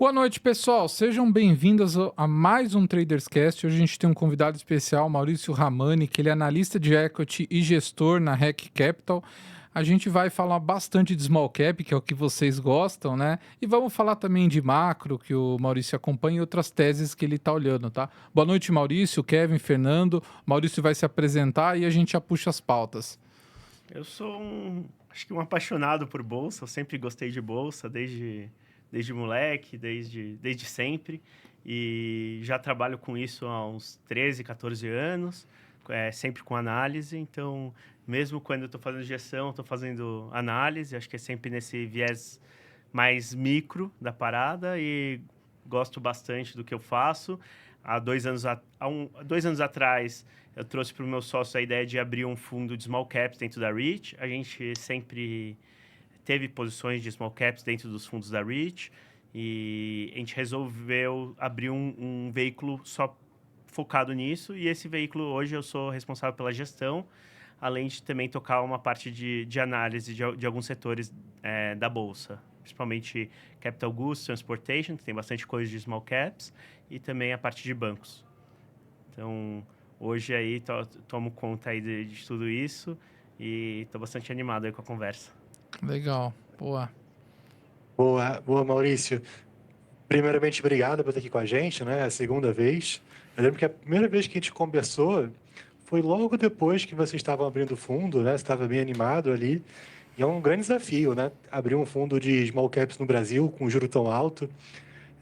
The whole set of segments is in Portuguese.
Boa noite, pessoal. Sejam bem-vindos a mais um Traders Cast. Hoje a gente tem um convidado especial, Maurício Ramani, que ele é analista de equity e gestor na REC Capital. A gente vai falar bastante de small cap, que é o que vocês gostam, né? E vamos falar também de macro, que o Maurício acompanha, e outras teses que ele está olhando, tá? Boa noite, Maurício, Kevin, Fernando. Maurício vai se apresentar e a gente já puxa as pautas. Eu sou acho que um apaixonado por bolsa. Eu sempre gostei de bolsa, desde moleque, desde sempre. E já trabalho com isso há uns 13, 14 anos, sempre com análise. Então, mesmo quando eu estou fazendo gestão, estou fazendo análise. Acho que é sempre nesse viés mais micro da parada e gosto bastante do que eu faço. Há 2 anos, 2 anos atrás, eu trouxe para o meu sócio a ideia de abrir um fundo de small caps dentro da REIT. A gente sempre teve posições de small caps dentro dos fundos da REIT e a gente resolveu abrir um veículo só focado nisso. E esse veículo, hoje, eu sou responsável pela gestão, além de também tocar uma parte de análise de alguns setores da Bolsa, principalmente Capital Goods, Transportation, que tem bastante coisa de small caps, e também a parte de bancos. Então, hoje aí tomo conta aí de tudo isso e estou bastante animado aí com a conversa. Legal, boa. Boa, boa, Maurício. Primeiramente, obrigado por estar aqui com a gente, né? É a segunda vez. Eu lembro que a primeira vez que a gente conversou foi logo depois que vocês estavam abrindo o fundo, né? Você estava bem animado ali. E é um grande desafio, né? Abrir um fundo de small caps no Brasil com juro tão alto.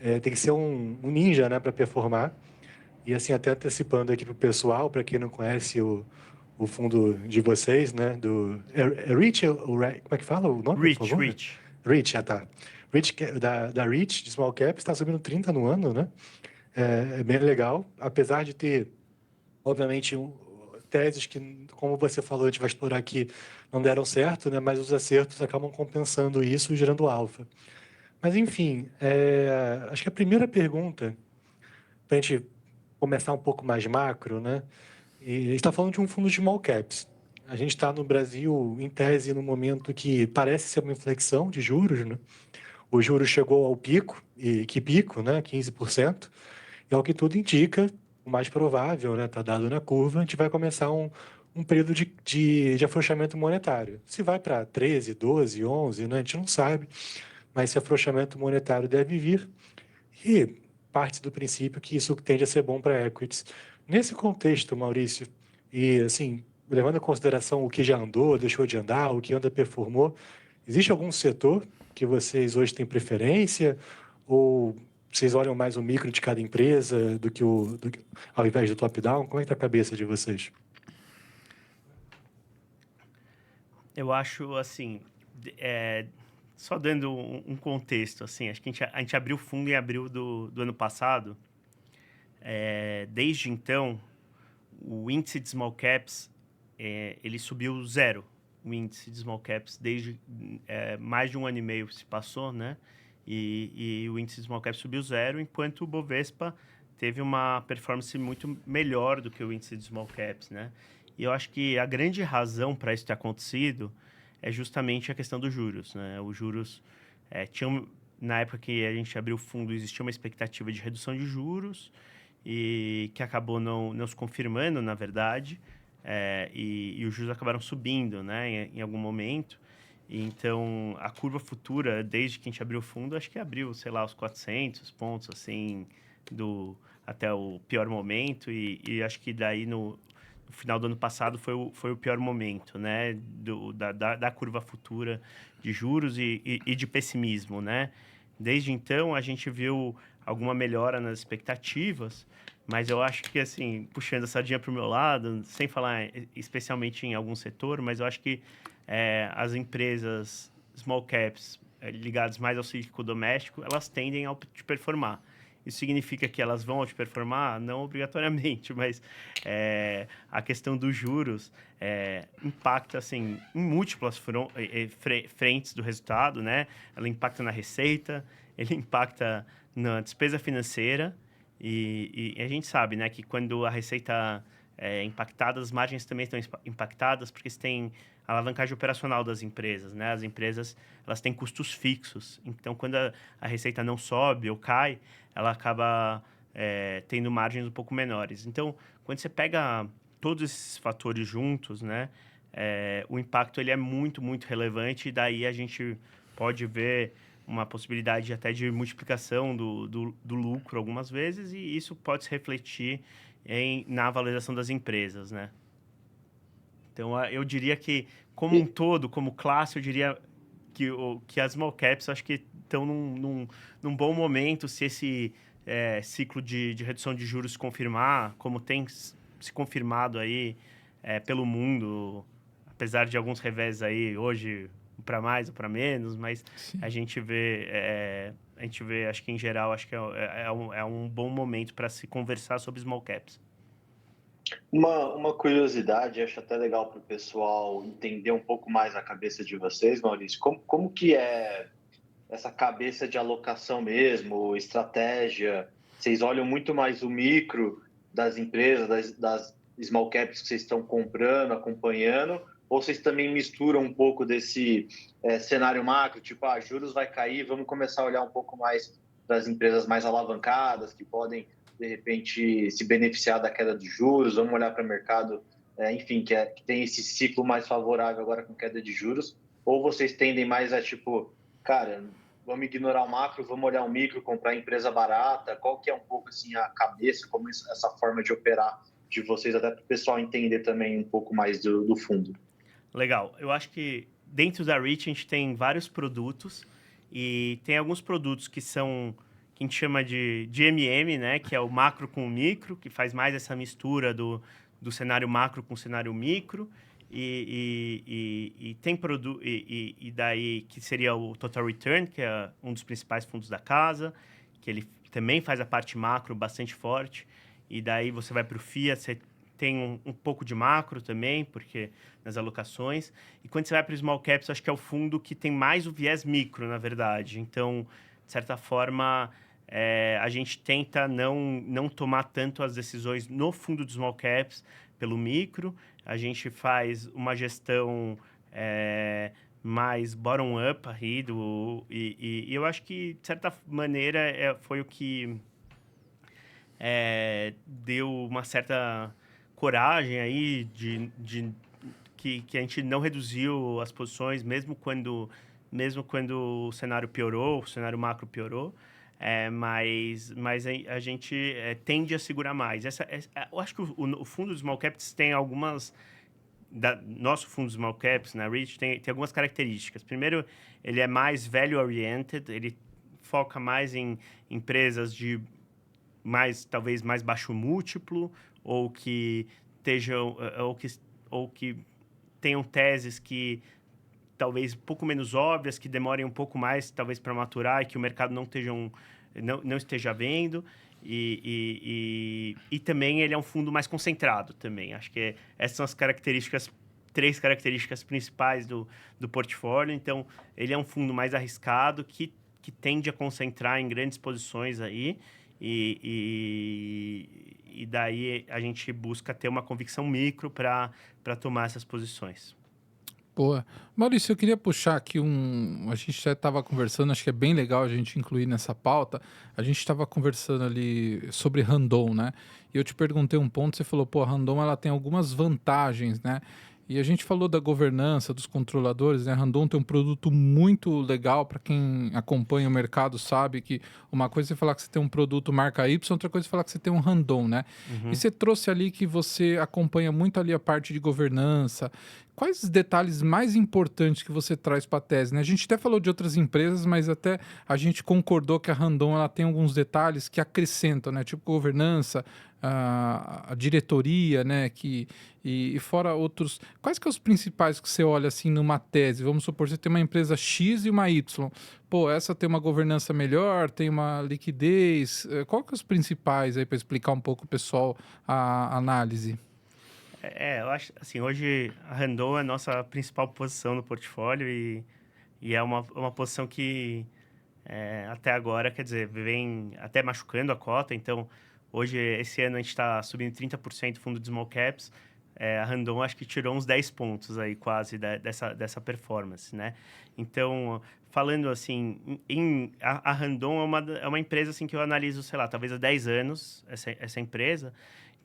Tem que ser um ninja, né? Para performar. E assim, até antecipando aqui para o pessoal, para quem não conhece o fundo de vocês, né? É REIT, como é que fala o nome, por favor? Rich. REIT, tá. REIT, da REIT, de Small Cap, está subindo 30 no ano, né? É bem legal, apesar de ter, obviamente, teses que, como você falou, a gente vai explorar aqui, não deram certo, né? Mas os acertos acabam compensando isso, gerando alfa. Mas, enfim, acho que a primeira pergunta, para a gente começar um pouco mais macro, né? E a gente está falando de um fundo de small caps. A gente está no Brasil, em tese, no momento que parece ser uma inflexão de juros, né? O juro chegou ao pico, e que pico, né? 15%. E ao que tudo indica, o mais provável, né? Está dado na curva, a gente vai começar um período de afrouxamento monetário. Se vai para 13, 12, 11, né? A gente não sabe, mas esse afrouxamento monetário deve vir. E parte do princípio que isso tende a ser bom para equities. Nesse contexto, Maurício, e assim, levando em consideração o que já andou, deixou de andar, o que anda performou, existe algum setor que vocês hoje têm preferência? Ou vocês olham mais o micro de cada empresa ao invés do top-down? Como é que está a cabeça de vocês? Eu acho, assim, só dando um contexto, assim, acho que a gente abriu o fundo em abril do ano passado. Desde então, o índice de small caps, ele subiu zero. O índice de small caps desde mais de um ano e meio se passou, né? E o índice de small caps subiu zero, enquanto o Bovespa teve uma performance muito melhor do que o índice de small caps, né? E eu acho que a grande razão para isso ter acontecido é justamente a questão dos juros, né? Os juros na época que a gente abriu o fundo, existia uma expectativa de redução de juros e que acabou não se confirmando, na verdade, e os juros acabaram subindo, né, em algum momento. E então, a curva futura, desde que a gente abriu o fundo, acho que abriu, sei lá, os 400 pontos, assim, até o pior momento. E acho que daí, no final do ano passado, foi o pior momento, né, da curva futura de juros e de pessimismo, né. Desde então, a gente viu alguma melhora nas expectativas, mas eu acho que, assim, puxando a sardinha para o meu lado, sem falar especialmente em algum setor, mas eu acho que as empresas small caps ligadas mais ao ciclo doméstico, elas tendem a outperformar. Isso significa que elas vão outperformar? Não obrigatoriamente, mas a questão dos juros impacta, assim, em múltiplas frentes do resultado, né? Ela impacta na receita, ele impacta na despesa financeira e a gente sabe, né, que quando a receita impactadas, as margens também estão impactadas, porque você tem a alavancagem operacional das empresas, né? As empresas, elas têm custos fixos. Então, quando a receita não sobe ou cai, ela acaba tendo margens um pouco menores. Então, quando você pega todos esses fatores juntos, né? O impacto ele é muito, muito relevante, e daí a gente pode ver uma possibilidade até de multiplicação do lucro algumas vezes, e isso pode se refletir na valorização das empresas, né? Então, eu diria que, como um todo, como classe, eu diria que as small caps, acho que estão num bom momento, se esse ciclo de redução de juros se confirmar, como tem se confirmado aí pelo mundo, apesar de alguns revés aí hoje, para mais ou para menos, mas Sim. a gente vê, acho que em geral, acho que é um bom momento para se conversar sobre small caps. Uma curiosidade, acho até legal para o pessoal entender um pouco mais a cabeça de vocês, Maurício. Como que é essa cabeça de alocação mesmo, estratégia? Vocês olham muito mais o micro das empresas, das small caps que vocês estão comprando, acompanhando, ou vocês também misturam um pouco desse cenário macro, tipo, juros vai cair, vamos começar a olhar um pouco mais das empresas mais alavancadas, que podem, de repente, se beneficiar da queda de juros, vamos olhar para o mercado, enfim, que tem esse ciclo mais favorável agora com queda de juros, ou vocês tendem mais a, tipo, cara, vamos ignorar o macro, vamos olhar o micro, comprar empresa barata? Qual que é um pouco assim a cabeça, como essa forma de operar de vocês, até para o pessoal entender também um pouco mais do fundo? Legal. Eu acho que dentro da Reach a gente tem vários produtos, e tem alguns produtos que são, que a gente chama de MM, né? Que é o macro com o micro, que faz mais essa mistura do cenário macro com o cenário micro. E tem produto, e daí que seria o Total Return, que é um dos principais fundos da casa, que ele também faz a parte macro bastante forte. E daí você vai para o FIA, você tem um pouco de macro também, porque nas alocações. E quando você vai para o Small Caps, acho que é o fundo que tem mais o viés micro, na verdade. Então, de certa forma, a gente tenta não tomar tanto as decisões no fundo dos Small Caps pelo micro. A gente faz uma gestão mais bottom-up aí, e eu acho que, de certa maneira, foi o que deu uma certa coragem aí que a gente não reduziu as posições, mesmo quando o cenário piorou, o cenário macro piorou. Mas a gente tende a segurar mais. Eu acho que o fundo dos small caps tem algumas... nosso fundo dos small caps, na Reach, tem algumas características. Primeiro, ele é mais value-oriented, ele foca mais em empresas de talvez mais baixo múltiplo, ou que tenham teses que talvez um pouco menos óbvias, que demorem um pouco mais, talvez, para maturar, e que o mercado não esteja vendo. E também ele é um fundo mais concentrado também. Acho que essas são as três características principais do portfólio. Então, ele é um fundo mais arriscado, que tende a concentrar em grandes posições aí. E daí a gente busca ter uma convicção micro para tomar essas posições. Boa. Maurício, eu queria puxar aqui a gente já estava conversando, acho que é bem legal a gente incluir nessa pauta. A gente estava conversando ali sobre Randon, né? E eu te perguntei um ponto, você falou, pô, a Randon ela tem algumas vantagens, né? E a gente falou da governança, dos controladores, né? A Randon tem um produto muito legal, para quem acompanha o mercado sabe que uma coisa é você falar que você tem um produto marca Y, outra coisa é falar que você tem um Randon, né? Uhum. E você trouxe ali que você acompanha muito ali a parte de governança. Quais os detalhes mais importantes que você traz para a tese, né? A gente até falou de outras empresas, mas até a gente concordou que a Randon ela tem alguns detalhes que acrescentam, né? Tipo governança, a diretoria, né? E fora outros... Quais que são os principais que você olha assim numa tese? Vamos supor, você tem uma empresa X e uma Y. Pô, essa tem uma governança melhor, tem uma liquidez. Qual que são os principais aí para explicar um pouco, pessoal, a análise? Eu acho, assim, hoje a Randon é a nossa principal posição no portfólio, e é uma posição que até agora, quer dizer, vem até machucando a cota. Então, Hoje, esse ano, a gente está subindo 30% fundo de small caps. A Randon acho que tirou uns 10 pontos aí quase dessa performance, né? Então, falando assim, a Randon é uma empresa assim, que eu analiso, sei lá, talvez há 10 anos, essa empresa.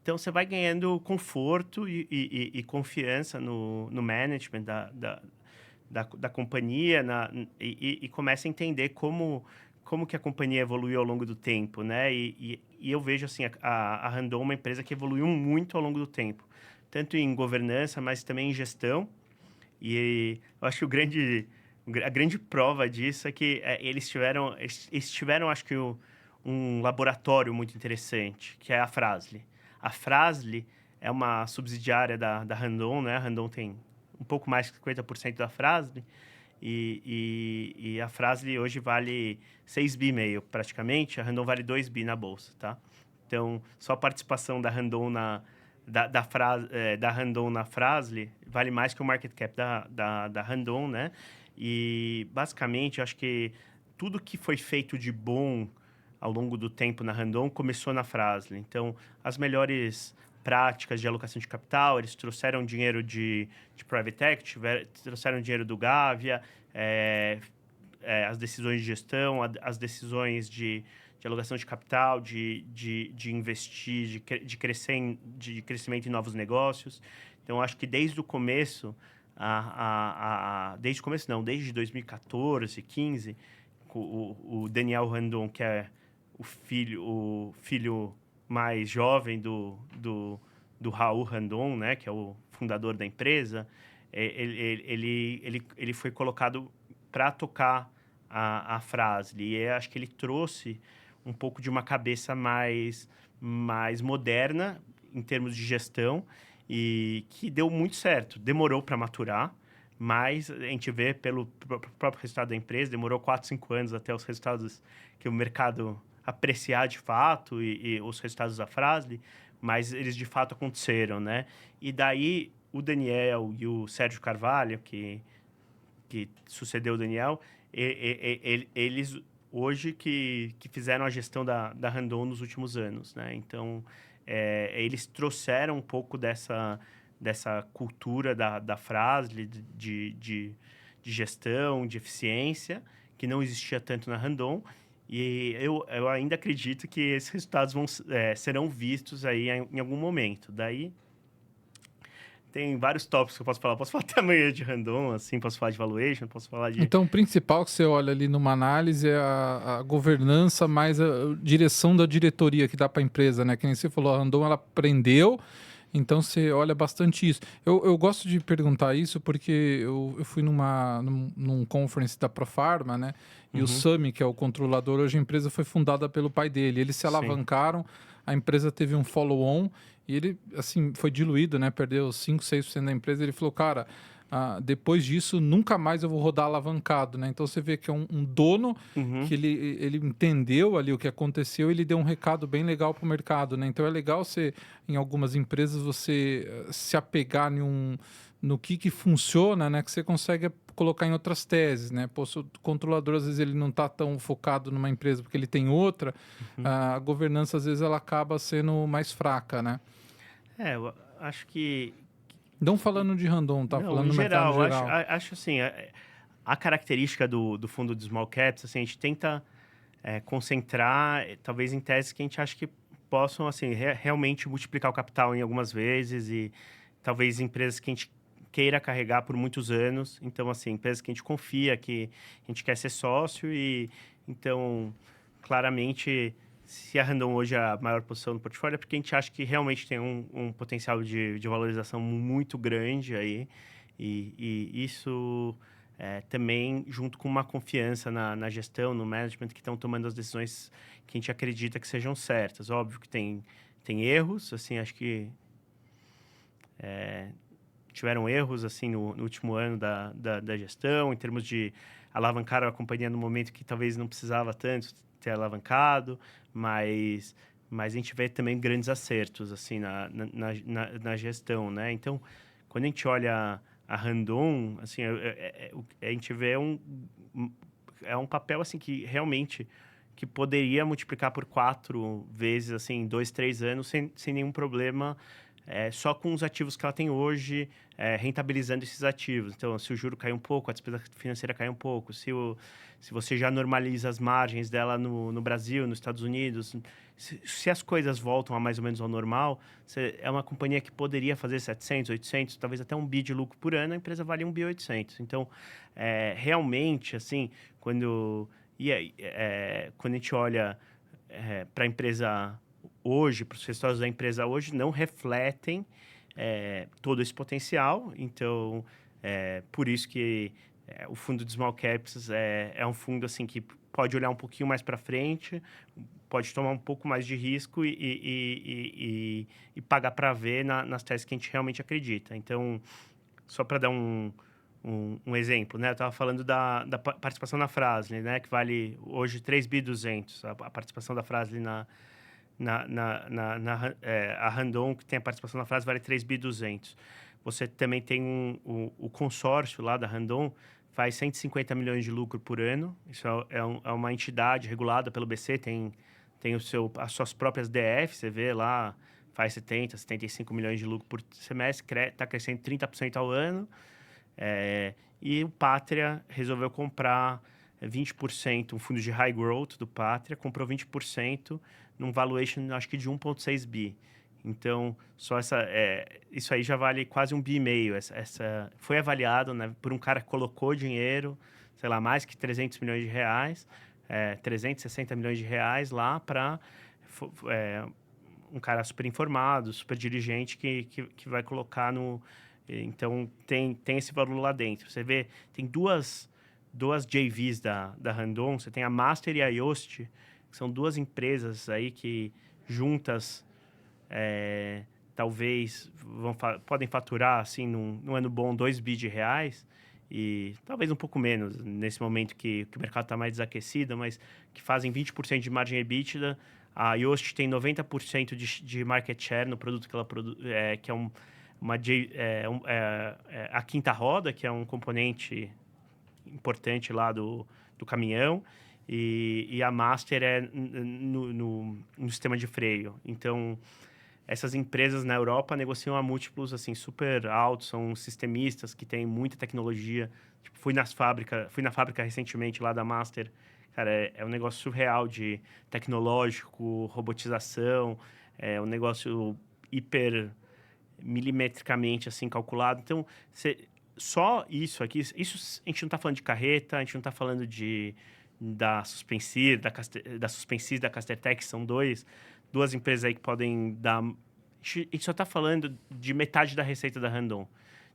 Então, você vai ganhando conforto e confiança no management da companhia e começa a entender como que a companhia evoluiu ao longo do tempo, né? E eu vejo, assim, a Randon uma empresa que evoluiu muito ao longo do tempo, tanto em governança, mas também em gestão. E eu acho que a grande prova disso é que eles tiveram, acho que, um laboratório muito interessante, que é a Frasle. A Frasle é uma subsidiária da Randon, né? A Randon tem um pouco mais de 50% da Frasle, e a Frasle hoje vale 6 bi e meio, praticamente. A Randon vale 2 bi na bolsa, tá? Então, só a participação da Randon da Randon na Frasle vale mais que o market cap da Randon, né? E, basicamente, eu acho que tudo que foi feito de bom ao longo do tempo na Randon começou na Frasle. Então, as melhores práticas de alocação de capital, eles trouxeram dinheiro de private equity, trouxeram dinheiro do Gávea, as decisões de gestão, as decisões de alocação de capital, de investir, de crescimento em novos negócios. Então, acho que desde o começo, desde 2014, 15, o Daniel Randon, que é o filho mais jovem do Raul Randon, né, que é o fundador da empresa, ele foi colocado para tocar a Frasle. E acho que ele trouxe um pouco de uma cabeça mais moderna em termos de gestão e que deu muito certo. Demorou para maturar, mas a gente vê pelo próprio resultado da empresa, demorou 4, 5 anos até os resultados que o mercado apreciar de fato e os resultados da Frasle, mas eles de fato aconteceram, né? E daí o Daniel e o Sérgio Carvalho, que sucedeu o Daniel, eles hoje que fizeram a gestão da Randon nos últimos anos, né? Então, eles trouxeram um pouco dessa cultura da Frasle, de gestão, de eficiência, que não existia tanto na Randon. E eu ainda acredito que esses resultados serão vistos aí em algum momento. Daí, tem vários tópicos que eu posso falar. Posso falar até amanhã de Randon, assim, posso falar de valuation, posso falar de... Então, o principal que você olha ali numa análise é a governança, mais a direção da diretoria que dá para a empresa, né? Que nem você falou, a Randon, ela aprendeu, então você olha bastante isso. Eu gosto de perguntar isso porque eu fui num conference da Profarma, né? E o Sami, que é o controlador, hoje a empresa foi fundada pelo pai dele. Eles se alavancaram, a empresa teve um follow-on e ele, assim, foi diluído, né? Perdeu 5, 6% da empresa. Ele falou, cara... depois disso, nunca mais eu vou rodar alavancado, né? Então, você vê que é um dono que ele entendeu ali o que aconteceu e ele deu um recado bem legal para o mercado, né? Então, é legal você, em algumas empresas, você se apegar no que funciona, né? Que você consegue colocar em outras teses, né? Pô, o controlador, às vezes, ele não está tão focado numa empresa porque ele tem outra. A governança, às vezes, ela acaba sendo mais fraca, né? Eu acho que... Não falando de Randon, tá? Não, Falando em no mercado geral, geral. acho assim, a característica do fundo de small caps, assim, a gente tenta concentrar, talvez, em teses que a gente acha que possam, assim, realmente multiplicar o capital em algumas vezes e talvez empresas que a gente queira carregar por muitos anos. Então, assim, empresas que a gente confia, que a gente quer ser sócio e, então, claramente, se a Randon hoje é a maior posição do portfólio, é porque a gente acha que realmente tem um potencial de valorização muito grande aí. E isso também, junto com uma confiança na gestão, no management, que estão tomando as decisões que a gente acredita que sejam certas. Óbvio que tem erros, assim, acho que tiveram erros assim no último ano da gestão, em termos de alavancar a companhia no momento que talvez não precisava tanto ter alavancado, mas a gente vê também grandes acertos assim na gestão, né? Então, quando a gente olha a Randon, assim, a gente vê um papel assim que realmente que poderia multiplicar por 4 vezes, assim, em 2, 3 anos, sem nenhum problema, só com os ativos que ela tem hoje, rentabilizando esses ativos. Então, se o juro cair um pouco, a despesa financeira cai um pouco, se você já normaliza as margens dela no Brasil, nos Estados Unidos, se as coisas voltam a mais ou menos ao normal, é uma companhia que poderia fazer 700, 800, talvez até 1 bi de lucro por ano, a empresa vale 1 bi 800. Então, realmente, assim, quando a gente olha para a empresa hoje, para os resultados da empresa hoje, não refletem todo esse potencial. Então, por isso que o fundo de Small Caps é um fundo assim, que pode olhar um pouquinho mais para frente, pode tomar um pouco mais de risco e pagar para ver nas teses que a gente realmente acredita. Então, só para dar um exemplo, né? Eu estava falando da participação na Fras-le, né? Que vale hoje 3 bi 200, a participação da Fras-le a Randon, que tem a participação na Fras-le, vale 3 bi 200. Você também tem o consórcio lá da Randon, faz 150 milhões de lucro por ano. Isso é uma entidade regulada pelo BC, tem as suas próprias DF, você vê lá, faz 70, 75 milhões de lucro por semestre, está crescendo 30% ao ano. E o Pátria resolveu comprar 20%, um fundo de high growth do Pátria, comprou 20% num valuation, acho que de 1,6 bi. Então, só isso aí já vale quase 1,5 bi. Foi avaliado, né, por um cara que colocou dinheiro, sei lá, mais que 300 milhões de reais, 360 milhões de reais lá para um cara super informado, super dirigente que vai colocar no... Então, tem esse valor lá dentro. Você vê, tem duas JVs da Randon, você tem a Master e a Yoast, que são duas empresas aí que juntas talvez podem faturar, assim, num ano bom, 2 bi de reais, e talvez um pouco menos nesse momento que o mercado está mais desaquecido, mas que fazem 20% de margem EBITDA. A Yoast tem 90% de market share no produto que ela produz, que é a quinta roda, que é um componente importante lá do caminhão, e a Master no sistema de freio. Então, essas empresas na Europa negociam a múltiplos assim, super altos, são sistemistas que têm muita tecnologia. Tipo, fui na fábrica recentemente lá da Master. Cara, é um negócio surreal de tecnológico, robotização, é um negócio hiper milimetricamente assim calculado. Então, só isso aqui, isso a gente não está falando de carreta, a gente não está falando da Suspensys, da Castertech, que são duas empresas aí que podem dar... A gente só está falando de metade da receita da Randon.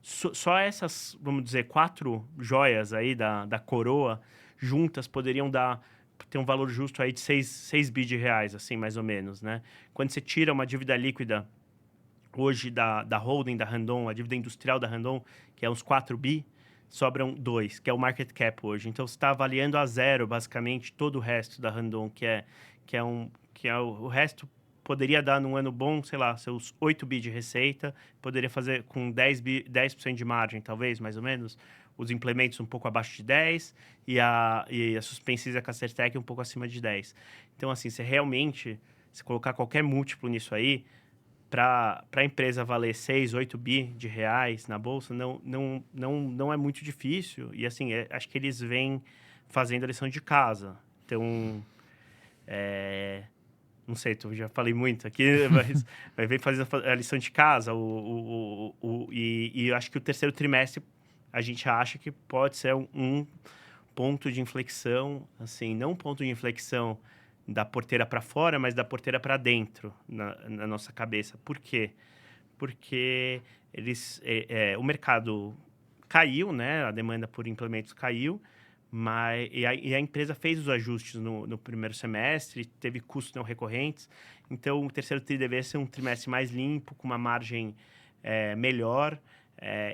Só essas, vamos dizer, 4 joias aí da coroa juntas poderiam ter um valor justo aí de 6 bi de reais, assim, mais ou menos, né? Quando você tira uma dívida líquida hoje da holding da Randon, a dívida industrial da Randon, que é uns 4 bi, sobram 2, que é o market cap hoje. Então, você está avaliando a zero, basicamente, todo o resto da Randon, o resto poderia dar, num ano bom, sei lá, seus 8 bi de receita, poderia fazer com 10% de margem, talvez, mais ou menos, os implementos um pouco abaixo de 10 e a Suspensys e a Castertech um pouco acima de 10. Então, assim, se colocar qualquer múltiplo nisso aí, para a empresa valer 6, 8 bi de reais na bolsa, não é muito difícil. E, assim, acho que eles vêm fazendo a lição de casa. Então, não sei, eu já falei muito aqui, mas vem fazendo a lição de casa. E eu acho que o terceiro trimestre, a gente acha que pode ser um ponto de inflexão, assim, não um ponto de inflexão da porteira para fora, mas da porteira para dentro na nossa cabeça. Por quê? Porque o mercado caiu, né? A demanda por implementos caiu, e a empresa fez os ajustes no primeiro semestre, teve custos não recorrentes. Então, o terceiro TRI deveria ser um trimestre mais limpo, com uma margem melhor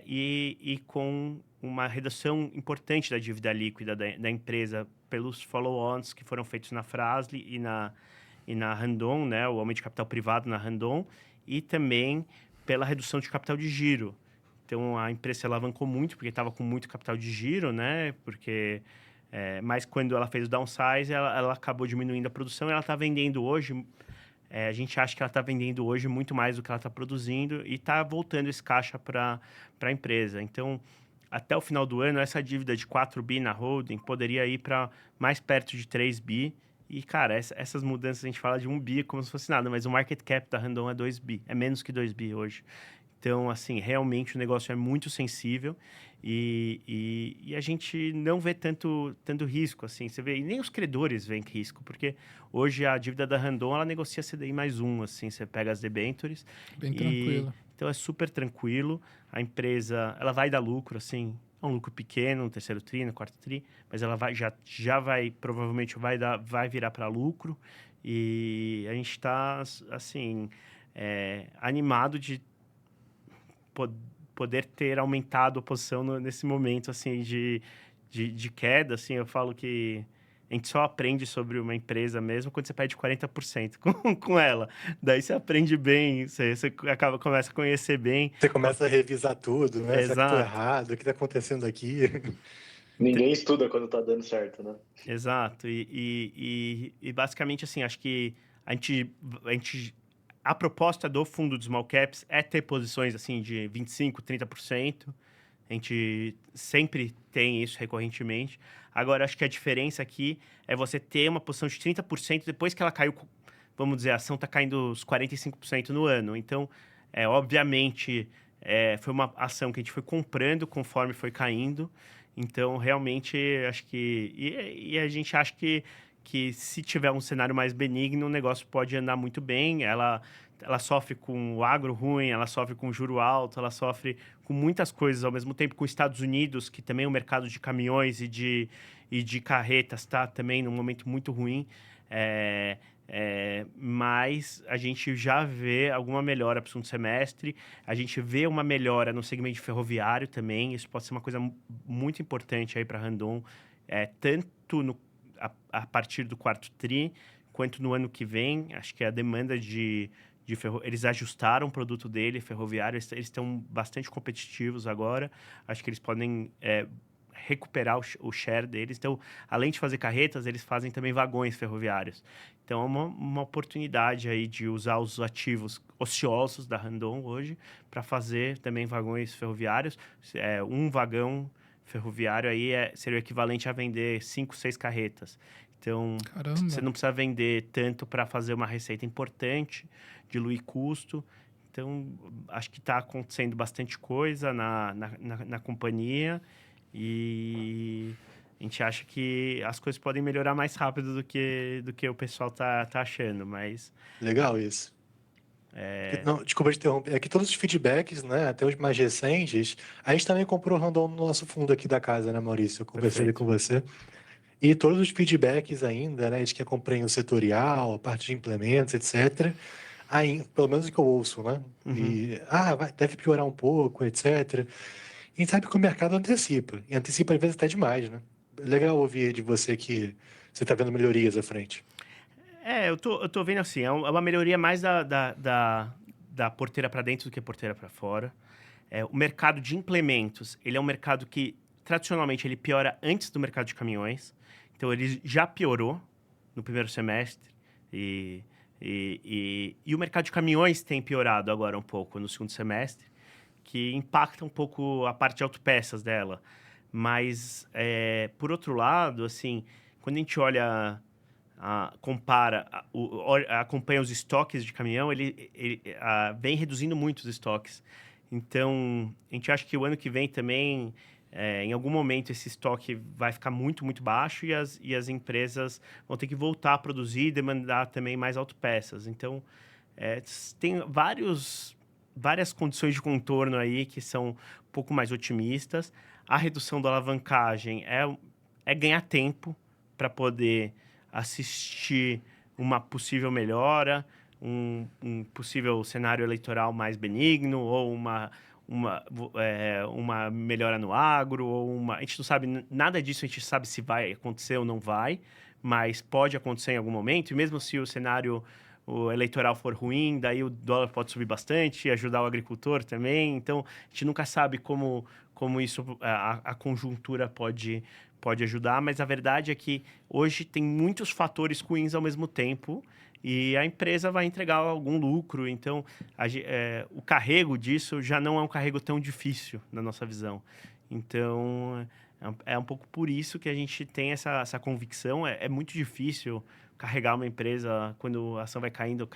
e com uma redução importante da dívida líquida da empresa pelos follow-ons que foram feitos na Fras-le e na Randon, né, o aumento de capital privado na Randon, e também pela redução de capital de giro. Então, a empresa se alavancou muito, porque estava com muito capital de giro, né, porque Mas quando ela fez o downsize, ela acabou diminuindo a produção e ela está vendendo hoje. A gente acha que ela está vendendo hoje muito mais do que ela está produzindo e está voltando esse caixa para a empresa. Então, até o final do ano, essa dívida de 4 bi na holding poderia ir para mais perto de 3 bi. E, cara, essas mudanças a gente fala de 1 bi como se fosse nada, mas o market cap da Randon é 2 bi, é menos que 2 bi hoje. Então, assim, realmente o negócio é muito sensível e a gente não vê tanto risco, assim. Você vê, e nem os credores veem risco, porque hoje a dívida da Randon, ela negocia CDI mais 1, assim, você pega as debentures. Bem tranquilo. Então, é super tranquilo. A empresa, ela vai dar lucro, assim, é um lucro pequeno no terceiro tri, no quarto tri, mas ela já vai, provavelmente vai virar para lucro. E a gente está, assim, animado de poder ter aumentado a posição nesse momento, assim, de queda, assim, eu falo que a gente só aprende sobre uma empresa mesmo quando você perde 40% com ela. Daí você aprende bem, você começa a conhecer bem. Você começa a revisar tudo, né? Será que estou Exato. errado? O que está acontecendo aqui? Ninguém estuda quando tá dando certo, né? Exato. E basicamente, assim, acho que a proposta do fundo de small caps é ter posições, assim, de 25%, 30%. A gente sempre tem isso recorrentemente. Agora, acho que a diferença aqui é você ter uma posição de 30% depois que ela caiu, vamos dizer, a ação está caindo os 45% no ano. Então, obviamente, foi uma ação que a gente foi comprando conforme foi caindo. Então, realmente, acho que... E a gente acha que se tiver um cenário mais benigno, o negócio pode andar muito bem. Ela sofre com o agro ruim, ela sofre com o juro alto, ela sofre com muitas coisas ao mesmo tempo, com os Estados Unidos, que também o mercado de caminhões e de carretas está também num momento muito ruim. Mas a gente já vê alguma melhora para o segundo semestre, a gente vê uma melhora no segmento ferroviário também, isso pode ser uma coisa muito importante aí para a Randon, tanto a partir do quarto tri, quanto no ano que vem. Acho que a demanda eles ajustaram o produto dele, ferroviário, eles estão bastante competitivos agora. Acho que eles podem recuperar o share deles. Então, além de fazer carretas, eles fazem também vagões ferroviários. Então, é uma oportunidade aí de usar os ativos ociosos da Randon hoje para fazer também vagões ferroviários. Um vagão ferroviário aí seria o equivalente a vender 5, 6 carretas. Então, Caramba. você não precisa vender tanto para fazer uma receita importante, diluir custo. Então, acho que está acontecendo bastante coisa na companhia e a gente acha que as coisas podem melhorar mais rápido do que o pessoal tá achando, mas... Legal isso. Não, desculpa te interromper. É que todos os feedbacks, né, até os mais recentes, a gente também comprou o Randon no nosso fundo aqui da casa, né, Maurício? Eu conversei Perfeito. com você. E todos os feedbacks ainda, né, de que acompanham o setorial, a parte de implementos, etc., aí, pelo menos o que eu ouço, né? E, deve piorar um pouco, etc. E a gente sabe que o mercado antecipa. E antecipa, às vezes, até demais, né? Legal ouvir de você que você está vendo melhorias à frente. Eu tô vendo assim, é uma melhoria mais da porteira para dentro do que a porteira para fora. O mercado de implementos, ele é um mercado que, tradicionalmente, ele piora antes do mercado de caminhões. Então, ele já piorou no primeiro semestre. E o mercado de caminhões tem piorado agora um pouco no segundo semestre, que impacta um pouco a parte de autopeças dela. Mas, por outro lado, assim, quando a gente olha... acompanha os estoques de caminhão, ele vem reduzindo muito os estoques. Então, a gente acha que o ano que vem também, em algum momento, esse estoque vai ficar muito, muito baixo e as empresas vão ter que voltar a produzir e demandar também mais autopeças. Então, tem várias condições de contorno aí que são um pouco mais otimistas. A redução da alavancagem é ganhar tempo para poder assistir uma possível melhora, um possível cenário eleitoral mais benigno, ou uma melhora no agro, a gente não sabe nada disso, a gente sabe se vai acontecer ou não vai, mas pode acontecer em algum momento, e mesmo se o cenário o eleitoral for ruim, daí o dólar pode subir bastante e ajudar o agricultor também. Então, a gente nunca sabe como isso, a conjuntura pode ajudar, mas a verdade é que hoje tem muitos fatores ruins ao mesmo tempo e a empresa vai entregar algum lucro. Então, o carrego disso já não é um carrego tão difícil, na nossa visão. Então, é um pouco por isso que a gente tem essa convicção. É muito difícil carregar uma empresa quando a ação vai caindo.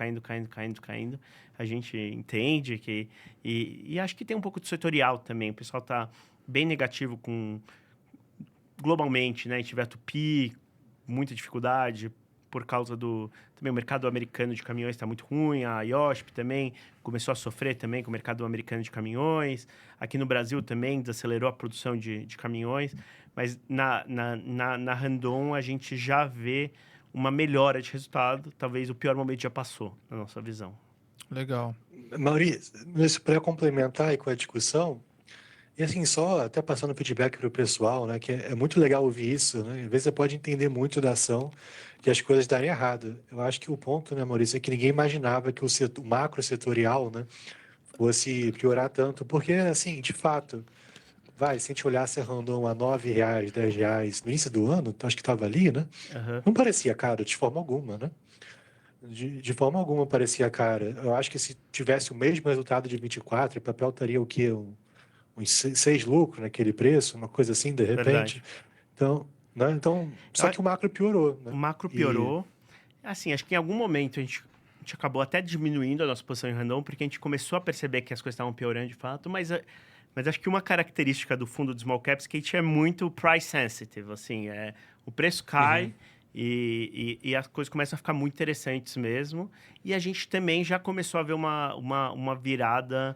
A gente entende que... E acho que tem um pouco de setorial também. O pessoal está bem negativo globalmente, né? A gente vê a Tupi, muita dificuldade por causa também o mercado americano de caminhões está muito ruim, a IOSP também começou a sofrer também com o mercado americano de caminhões, aqui no Brasil também desacelerou a produção de caminhões, mas na Randon a gente já vê uma melhora de resultado, talvez o pior momento já passou, na nossa visão. Legal. Maurício, para complementar aí com a discussão, e assim, só até passando feedback para o pessoal, né, que é muito legal ouvir isso, né? Às vezes você pode entender muito da ação e as coisas darem errado. Eu acho que o ponto, né, Maurício, é que ninguém imaginava que o macro setorial, né, fosse piorar tanto, porque, assim, de fato, se a gente olhasse a Randon a R$ 9, R$ 10 no início do ano, acho que estava ali, né? Uhum. Não parecia caro de forma alguma, né? De forma alguma parecia caro. Eu acho que se tivesse o mesmo resultado de 24, o papel estaria o quê? Uns 6 lucros naquele preço, uma coisa assim, de repente. Verdade. Então, né? Só que o macro piorou, né? O macro piorou. Assim, acho que em algum momento a gente acabou até diminuindo a nossa posição em Randon, porque a gente começou a perceber que as coisas estavam piorando de fato, mas acho que uma característica do fundo de small caps é que a gente é muito price sensitive, assim, o preço cai e as coisas começam a ficar muito interessantes mesmo, e a gente também já começou a ver uma virada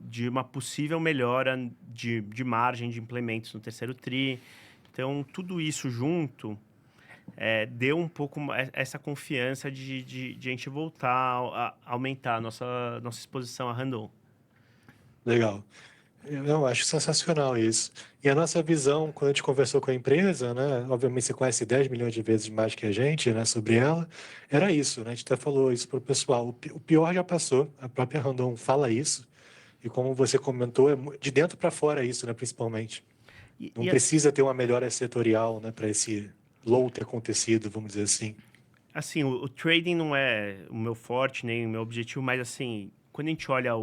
de uma possível melhora de margem de implementos no terceiro tri. Então, tudo isso junto deu um pouco essa confiança de a gente voltar a aumentar a nossa exposição a Randon. Legal. Eu acho sensacional isso. E a nossa visão, quando a gente conversou com a empresa, né? Obviamente você conhece 10 milhões de vezes mais que a gente, né? Sobre ela, era isso, né? A gente até falou isso para o pessoal. O pior já passou, a própria Randon fala isso. E como você comentou, de dentro para fora isso, né? Principalmente. Não precisa ter uma melhora setorial, né? Para esse low ter acontecido, vamos dizer assim. Assim, o trading não é o meu forte, nem o meu objetivo, mas assim, quando a gente olha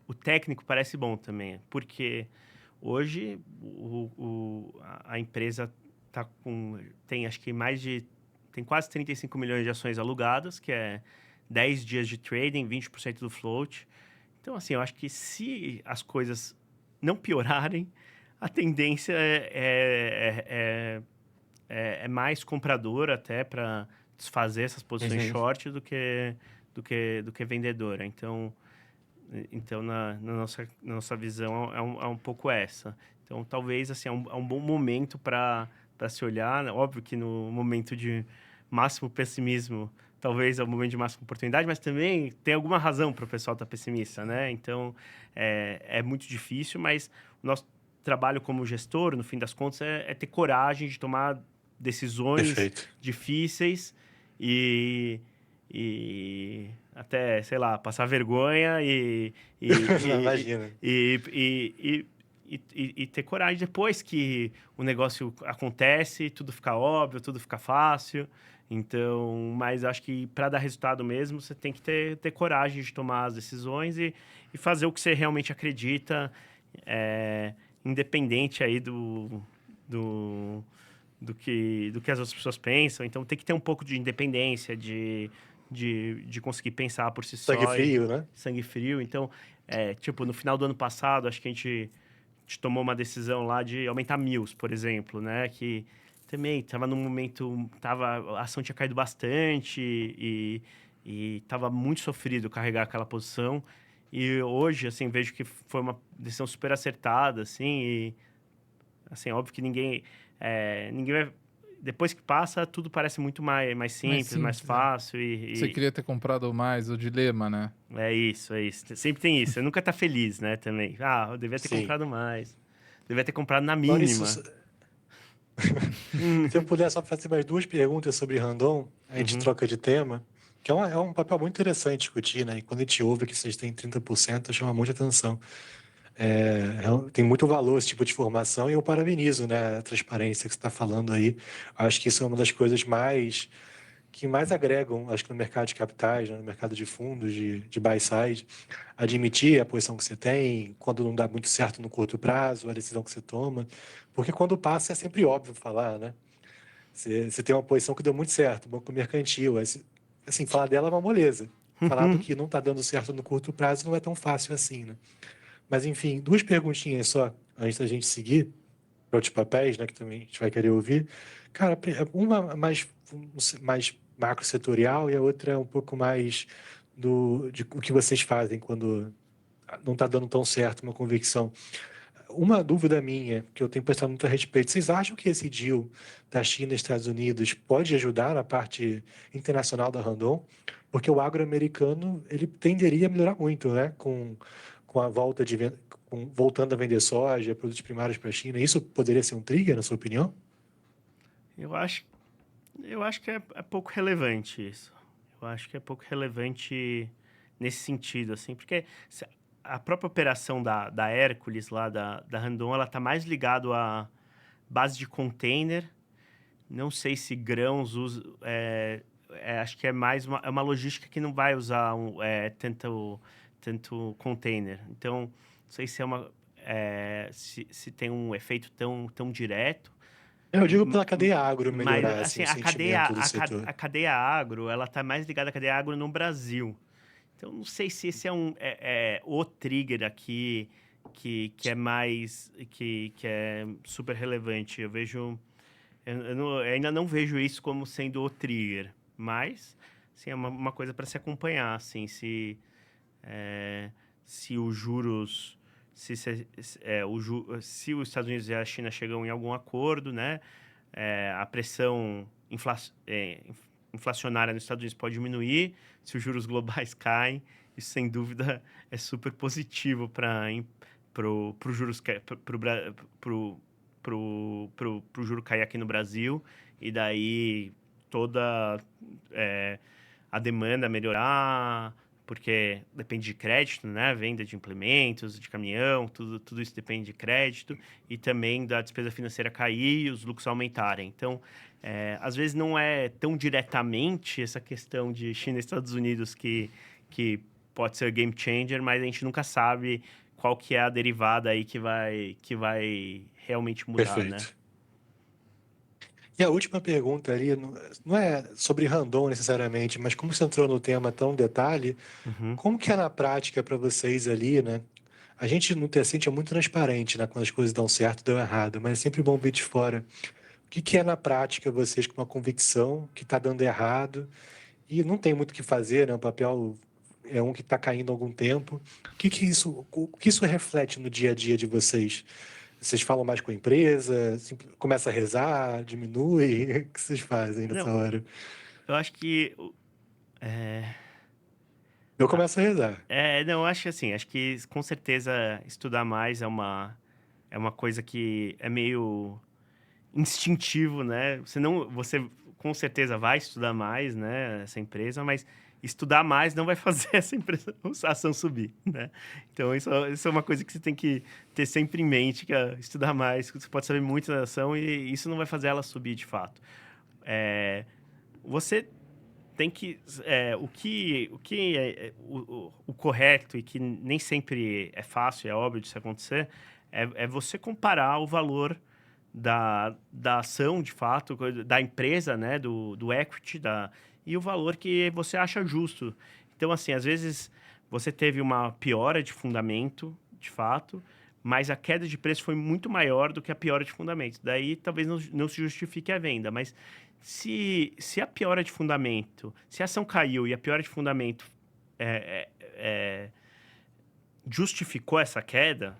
o técnico parece bom também, porque hoje a empresa tem acho que tem quase 35 milhões de ações alugadas, que é 10 dias de trading, 20% do float. Então, assim, eu acho que se as coisas não piorarem, a tendência é mais comprador até para desfazer essas posições short do que vendedora. Então na nossa visão é um pouco essa. Então, talvez assim, é um bom momento para se olhar, né? Óbvio que no momento de máximo pessimismo, talvez é o momento de máxima oportunidade, mas também tem alguma razão para o pessoal estar pessimista, né? Então, é muito difícil, mas o nosso trabalho como gestor, no fim das contas, é ter coragem de tomar decisões difíceis e até, sei lá, passar vergonha e ter coragem depois que o negócio acontece, tudo fica óbvio, tudo fica fácil. Então, mas acho que para dar resultado mesmo, você tem que ter coragem de tomar as decisões e fazer o que você realmente acredita, independente aí do que as outras pessoas pensam. Então, tem que ter um pouco de independência, de conseguir pensar por si só. Sangue frio, né? Sangue frio. Então, no final do ano passado, acho que a gente tomou uma decisão lá de aumentar MILs, por exemplo, né? Que também estava num momento... a ação tinha caído bastante e estava muito sofrido carregar aquela posição. E hoje, assim, vejo que foi uma decisão super acertada, assim, e... Assim, óbvio que ninguém vai... Depois que passa, tudo parece muito mais simples, mais fácil. Você queria ter comprado mais, o dilema, né? É isso. Sempre tem isso. Você nunca tá feliz, né, também. Eu devia ter comprado mais. Devia ter comprado na mínima. Maurício, se eu puder só fazer mais 2 perguntas sobre Randon, a gente troca de tema. Que é um papel muito interessante discutir, né? E quando a gente ouve que vocês têm 30%, chama muita atenção. Tem muito valor esse tipo de formação e eu parabenizo, né, a transparência que você está falando aí. Acho que isso é uma das coisas que mais agregam, acho que no mercado de capitais, né, no mercado de fundos, de buy side, admitir a posição que você tem, quando não dá muito certo no curto prazo, a decisão que você toma, porque quando passa é sempre óbvio falar, né? Você tem uma posição que deu muito certo, banco mercantil, assim, falar dela é uma moleza. Falar do que não está dando certo no curto prazo não é tão fácil assim, né? Mas, enfim, duas perguntinhas só, antes da gente seguir para outros papéis, né, que também a gente vai querer ouvir. Cara, uma mais macro setorial e a outra é um pouco mais de o que vocês fazem quando não está dando tão certo uma convicção. Uma dúvida minha, que eu tenho pensado muito a respeito, vocês acham que esse deal da China e Estados Unidos pode ajudar na parte internacional da Randon? Porque o agro-americano, ele tenderia a melhorar muito, né? Com a volta voltando a vender soja, produtos primários para a China. Isso poderia ser um trigger, na sua opinião? Eu acho, eu acho que é pouco relevante isso. Eu acho que é pouco relevante nesse sentido, assim, porque a própria operação da Hércules, lá da Randon, ela tá mais ligado à base de container. Não sei se grãos usa, acho que é mais uma logística que não vai usar tanto container. Então, não sei se se tem um efeito tão direto. Eu digo pela cadeia agro Mas, melhorar, assim, assim, o sentimento do setor. a cadeia agro, ela tá mais ligada à cadeia agro no Brasil. Então, não sei se esse é o trigger aqui que é mais... que é super relevante. Eu vejo... eu ainda não vejo isso como sendo o trigger. Mas, assim, é uma coisa para se acompanhar, assim, se os juros... se os Estados Unidos e a China chegam em algum acordo, né? A pressão inflacionária nos Estados Unidos pode diminuir, se os juros globais caem, isso sem dúvida é super positivo para o juro cair aqui no Brasil, e daí toda a demanda melhorar, porque depende de crédito, né? Venda de implementos, de caminhão, tudo isso depende de crédito, e também da despesa financeira cair e os lucros aumentarem. Então, às vezes não é tão diretamente essa questão de China e Estados Unidos que pode ser game changer, mas a gente nunca sabe qual que é a derivada aí que vai realmente mudar, né? Perfeito. E a última pergunta ali, não é sobre Randon necessariamente, mas como você entrou no tema tão detalhe, Uhum. como que é na prática para vocês ali, né? A gente no Tecint é muito transparente, né? Quando as coisas dão certo, dão errado, mas é sempre bom ver de fora. O que é na prática vocês com uma convicção que está dando errado e não tem muito o que fazer, né? O papel é um que está caindo há algum tempo. O que isso reflete no dia a dia de vocês? Vocês falam mais com a empresa? Começa a rezar? Diminui? O que vocês fazem nessa Não, hora? eu acho que... é, Eu começo a rezar. não, eu acho que assim, acho que com certeza estudar mais é uma coisa que é meio instintivo, né? Você com certeza vai estudar mais, né, essa empresa, mas estudar mais não vai fazer essa empresa, a ação subir, né? Então, isso é uma coisa que você tem que ter sempre em mente, que é estudar mais, você pode saber muito da ação e isso não vai fazer ela subir de fato. Você tem que... o que o correto e que nem sempre é fácil, é óbvio de isso acontecer, é você comparar o valor da ação, de fato, da empresa, né, do equity, e o valor que você acha justo. Então, assim, às vezes você teve uma piora de fundamento, de fato, mas a queda de preço foi muito maior do que a piora de fundamento. Daí, talvez não se justifique a venda, mas se a piora de fundamento, se a ação caiu e a piora de fundamento justificou essa queda,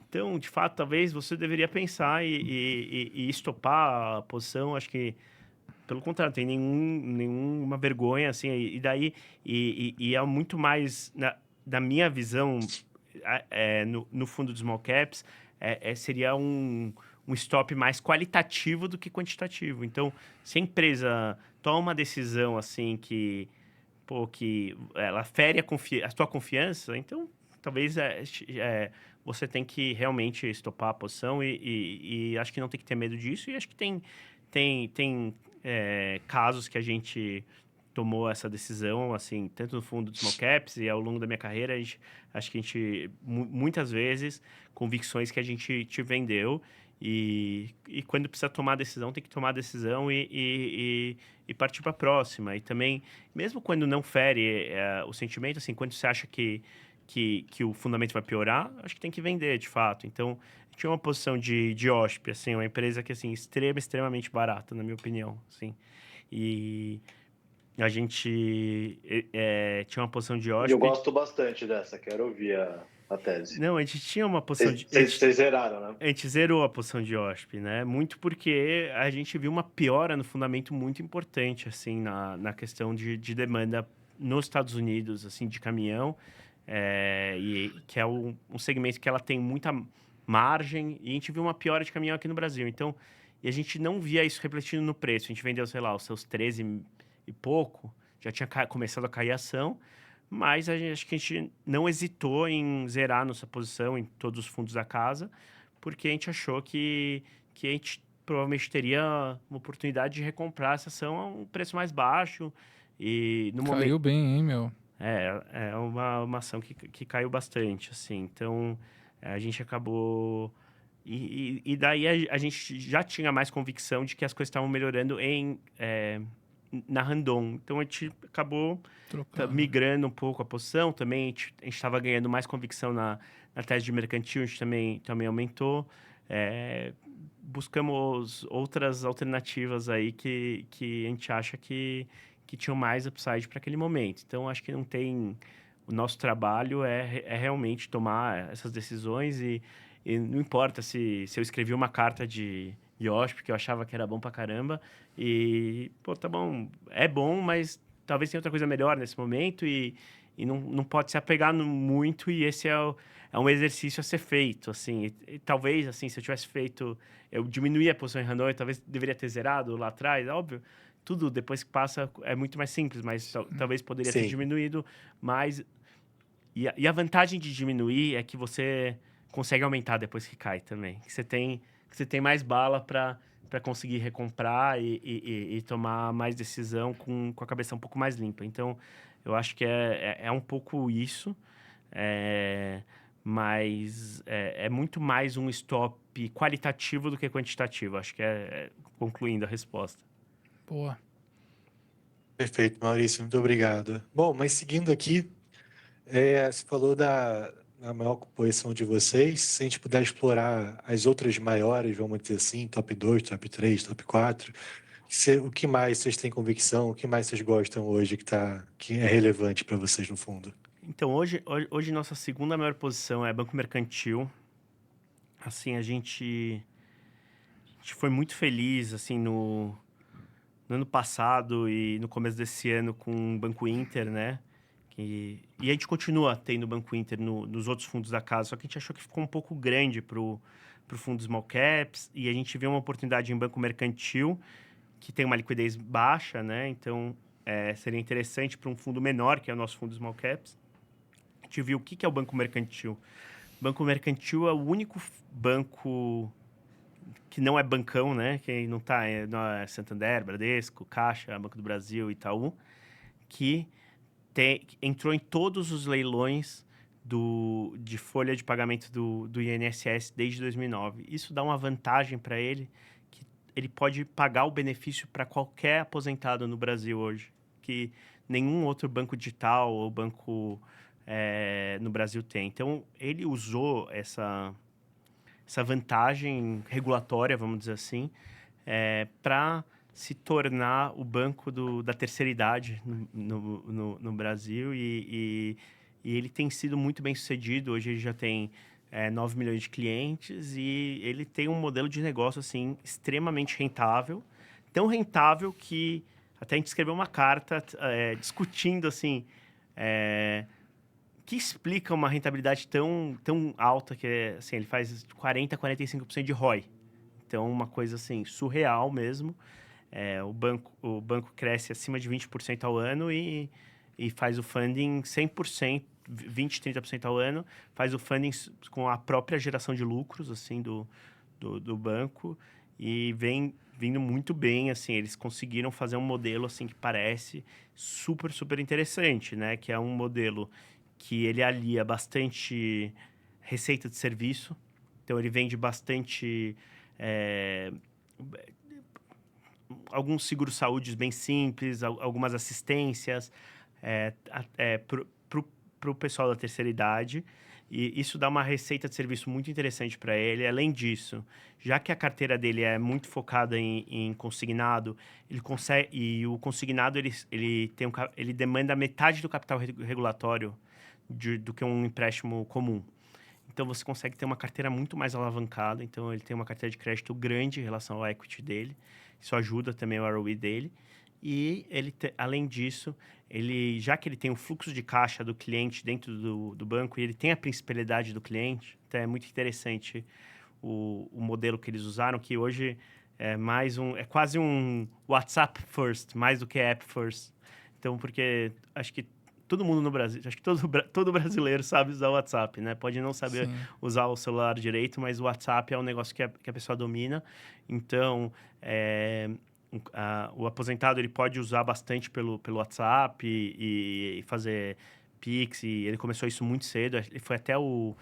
então, de fato, talvez você deveria pensar e estopar a posição. Acho que, pelo contrário, não tem nenhuma vergonha, assim, e é muito mais, da minha visão, no fundo dos small caps, seria um stop mais qualitativo do que quantitativo. Então, se a empresa toma uma decisão, assim, que pô, que ela fere a tua confiança, então talvez você tem que realmente estopar a posição e acho que não tem que ter medo disso. E acho que tem casos que a gente tomou essa decisão, assim, tanto no fundo do Small Caps e ao longo da minha carreira, acho que a gente, muitas vezes, convicções que a gente te vendeu e quando precisa tomar a decisão, tem que tomar a decisão e partir para a próxima. E também, mesmo quando não fere o sentimento, assim, quando você acha que o fundamento vai piorar, acho que tem que vender, de fato. Então, tinha uma posição de OSP, assim, uma empresa que, assim, extremamente barata, na minha opinião, assim. E a gente tinha uma posição de Eu OSP... gosto bastante dessa, quero ouvir a tese. Não, a gente tinha uma posição de... Vocês zeraram, né? A gente zerou a posição de OSP, né? Muito porque a gente viu uma piora no fundamento muito importante, assim, na questão de demanda nos Estados Unidos, assim, de caminhão, e que é um segmento que ela tem muita margem, e a gente viu uma piora de caminhão aqui no Brasil. Então, e a gente não via isso refletindo no preço. A gente vendeu, sei lá, os seus 13 e pouco, já tinha começado a cair a ação, mas acho que a gente não hesitou em zerar nossa posição em todos os fundos da casa, porque a gente achou que a gente provavelmente teria uma oportunidade de recomprar essa ação a um preço mais baixo. E no Caiu momento... bem, hein, meu? É uma ação que caiu bastante, assim. Então, a gente acabou... E daí a gente já tinha mais convicção de que as coisas estavam melhorando na Randon. Então, a gente acabou migrando um pouco a posição. Também a gente estava ganhando mais convicção na tese de mercantil, a gente também aumentou. Buscamos outras alternativas aí que a gente acha que tinham mais upside para aquele momento. Então, acho que não tem... O nosso trabalho é realmente tomar essas decisões e não importa se eu escrevi uma carta de OSP, que eu achava que era bom pra caramba, e, pô, tá bom, é bom, mas talvez tenha outra coisa melhor nesse momento e não pode se apegar muito, e esse é um exercício a ser feito, assim. E talvez, assim, se eu tivesse feito... Eu diminuí a posição em Hanoi, talvez deveria ter zerado lá atrás, óbvio. Tudo, depois que passa, é muito mais simples, mas talvez poderia ter diminuído mais. E a vantagem de diminuir é que você consegue aumentar depois que cai também. Que você tem mais bala para conseguir recomprar e tomar mais decisão com a cabeça um pouco mais limpa. Então, eu acho que é um pouco isso. Mas é muito mais um stop qualitativo do que quantitativo. Acho que concluindo a resposta. Boa. Perfeito, Maurício, muito obrigado. Bom, mas seguindo aqui, você falou da maior posição de vocês. Se a gente puder explorar as outras maiores, vamos dizer assim, top 2, top 3, top 4, o que mais vocês têm convicção, o que mais vocês gostam hoje que é relevante para vocês no fundo? Então, hoje nossa segunda maior posição é Banco Mercantil. Assim, a gente foi muito feliz, assim, no ano passado e no começo desse ano com o Banco Inter, né? E a gente continua tendo o Banco Inter nos outros fundos da casa, só que a gente achou que ficou um pouco grande pro fundo Small Caps, e a gente viu uma oportunidade em Banco Mercantil, que tem uma liquidez baixa, né? Então, seria interessante para um fundo menor, que é o nosso fundo Small Caps. A gente viu o que é o Banco Mercantil. O Banco Mercantil é o único banco que não é bancão, né? Que não é Santander, Bradesco, Caixa, Banco do Brasil, Itaú, que entrou em todos os leilões de folha de pagamento do INSS desde 2009. Isso dá uma vantagem para ele, que ele pode pagar o benefício para qualquer aposentado no Brasil hoje, que nenhum outro banco digital ou banco no Brasil tem. Então, ele usou essa vantagem regulatória, vamos dizer assim, para se tornar o banco da terceira idade no Brasil, e ele tem sido muito bem sucedido. Hoje ele já tem 9 milhões de clientes e ele tem um modelo de negócio assim, extremamente rentável, tão rentável que até a gente escreveu uma carta discutindo assim, que explica uma rentabilidade tão alta, que assim, ele faz 40% a 45% de ROI. Então, uma coisa assim, surreal mesmo. O banco cresce acima de 20% ao ano e e faz o funding 100%, 20%, 30% ao ano, faz o funding com a própria geração de lucros, assim, do banco, e vem vindo muito bem, assim, eles conseguiram fazer um modelo, assim, que parece super, super interessante, né? Que é um modelo que ele alia bastante receita de serviço, então ele vende bastante... alguns seguros-saúde bem simples, algumas assistências para o pessoal da terceira idade. E isso dá uma receita de serviço muito interessante para ele. Além disso, já que a carteira dele é muito focada em consignado, ele consegue, e o consignado ele demanda metade do capital regulatório do que um empréstimo comum. Então, você consegue ter uma carteira muito mais alavancada. Então, ele tem uma carteira de crédito grande em relação ao equity dele. Isso ajuda também o ROE dele. E, além disso, já que ele tem o fluxo de caixa do cliente dentro do banco e ele tem a principalidade do cliente, então é muito interessante o modelo que eles usaram, que hoje é quase um WhatsApp first, mais do que app first. Então, porque acho que todo mundo no Brasil, acho que todo brasileiro sabe usar o WhatsApp, né? Pode não saber usar o celular direito, mas o WhatsApp é um negócio que a pessoa domina. Então, o aposentado ele pode usar bastante pelo WhatsApp e fazer Pix. E ele começou isso muito cedo. Ele foi até um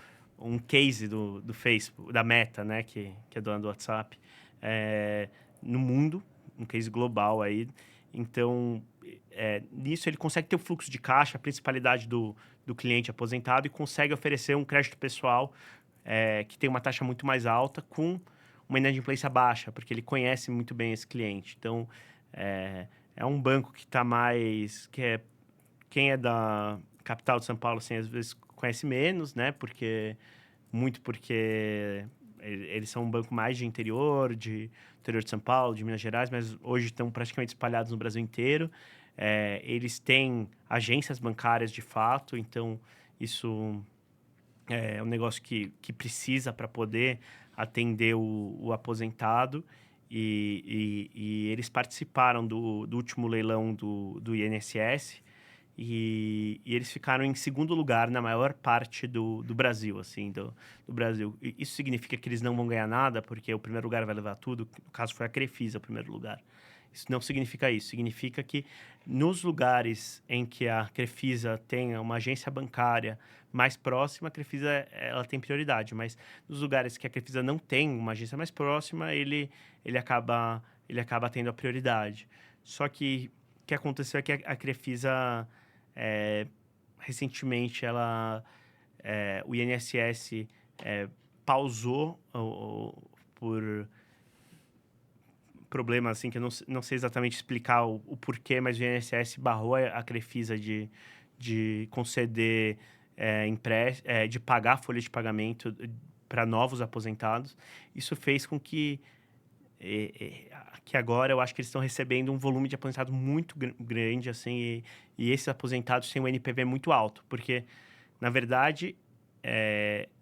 case do Facebook, da Meta, né? Que é dona do WhatsApp, no mundo, um case global aí. Então, nisso ele consegue ter o fluxo de caixa, a principalidade do cliente aposentado e consegue oferecer um crédito pessoal que tem uma taxa muito mais alta com uma inadimplência baixa, porque ele conhece muito bem esse cliente. Então, é um banco que está mais... quem é da capital de São Paulo, assim, às vezes conhece menos, né? Porque eles são um banco mais de interior de São Paulo, de Minas Gerais, mas hoje estão praticamente espalhados no Brasil inteiro. Eles têm agências bancárias de fato, então isso é um negócio que precisa para poder atender o aposentado. E eles participaram do último leilão do INSS, e eles ficaram em segundo lugar na maior parte do Brasil, assim, do Brasil. E isso significa que eles não vão ganhar nada, porque o primeiro lugar vai levar tudo. No caso, foi a Crefisa o primeiro lugar. Isso não significa isso. Significa que nos lugares em que a Crefisa tenha uma agência bancária mais próxima, a Crefisa ela tem prioridade. Mas nos lugares que a Crefisa não tem uma agência mais próxima, ele acaba tendo a prioridade. Só que o que aconteceu é que a Crefisa... recentemente o INSS pausou por problemas assim que eu não sei exatamente explicar o porquê, mas o INSS barrou a Crefisa de conceder de pagar a folha de pagamento para novos aposentados. Isso fez com que agora eu acho que eles estão recebendo um volume de aposentados muito grande, assim, e esses aposentados têm um NPV muito alto, porque, na verdade,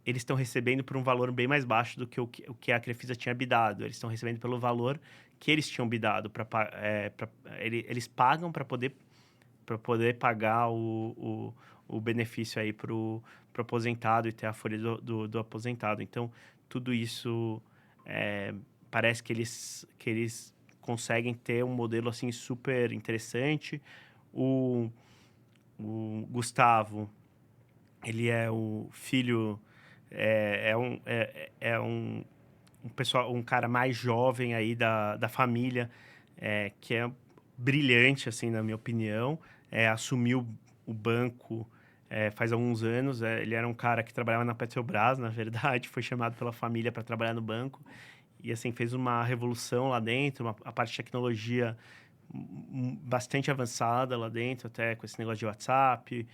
eles estão recebendo por um valor bem mais baixo do que o que a Crefisa tinha bidado. Eles estão recebendo pelo valor que eles tinham bidado. Eles pagam para poder pagar o benefício aí para o aposentado e ter a folha do aposentado. Então, tudo isso... parece que eles conseguem ter um modelo assim super interessante. O Gustavo, ele é o filho, um cara mais jovem aí da família, que é brilhante, assim, na minha opinião. Assumiu o banco faz alguns anos. Ele era um cara que trabalhava na Petrobras, na verdade, foi chamado pela família para trabalhar no banco. E, assim, fez uma revolução lá dentro, a parte de tecnologia bastante avançada lá dentro, até com esse negócio de WhatsApp,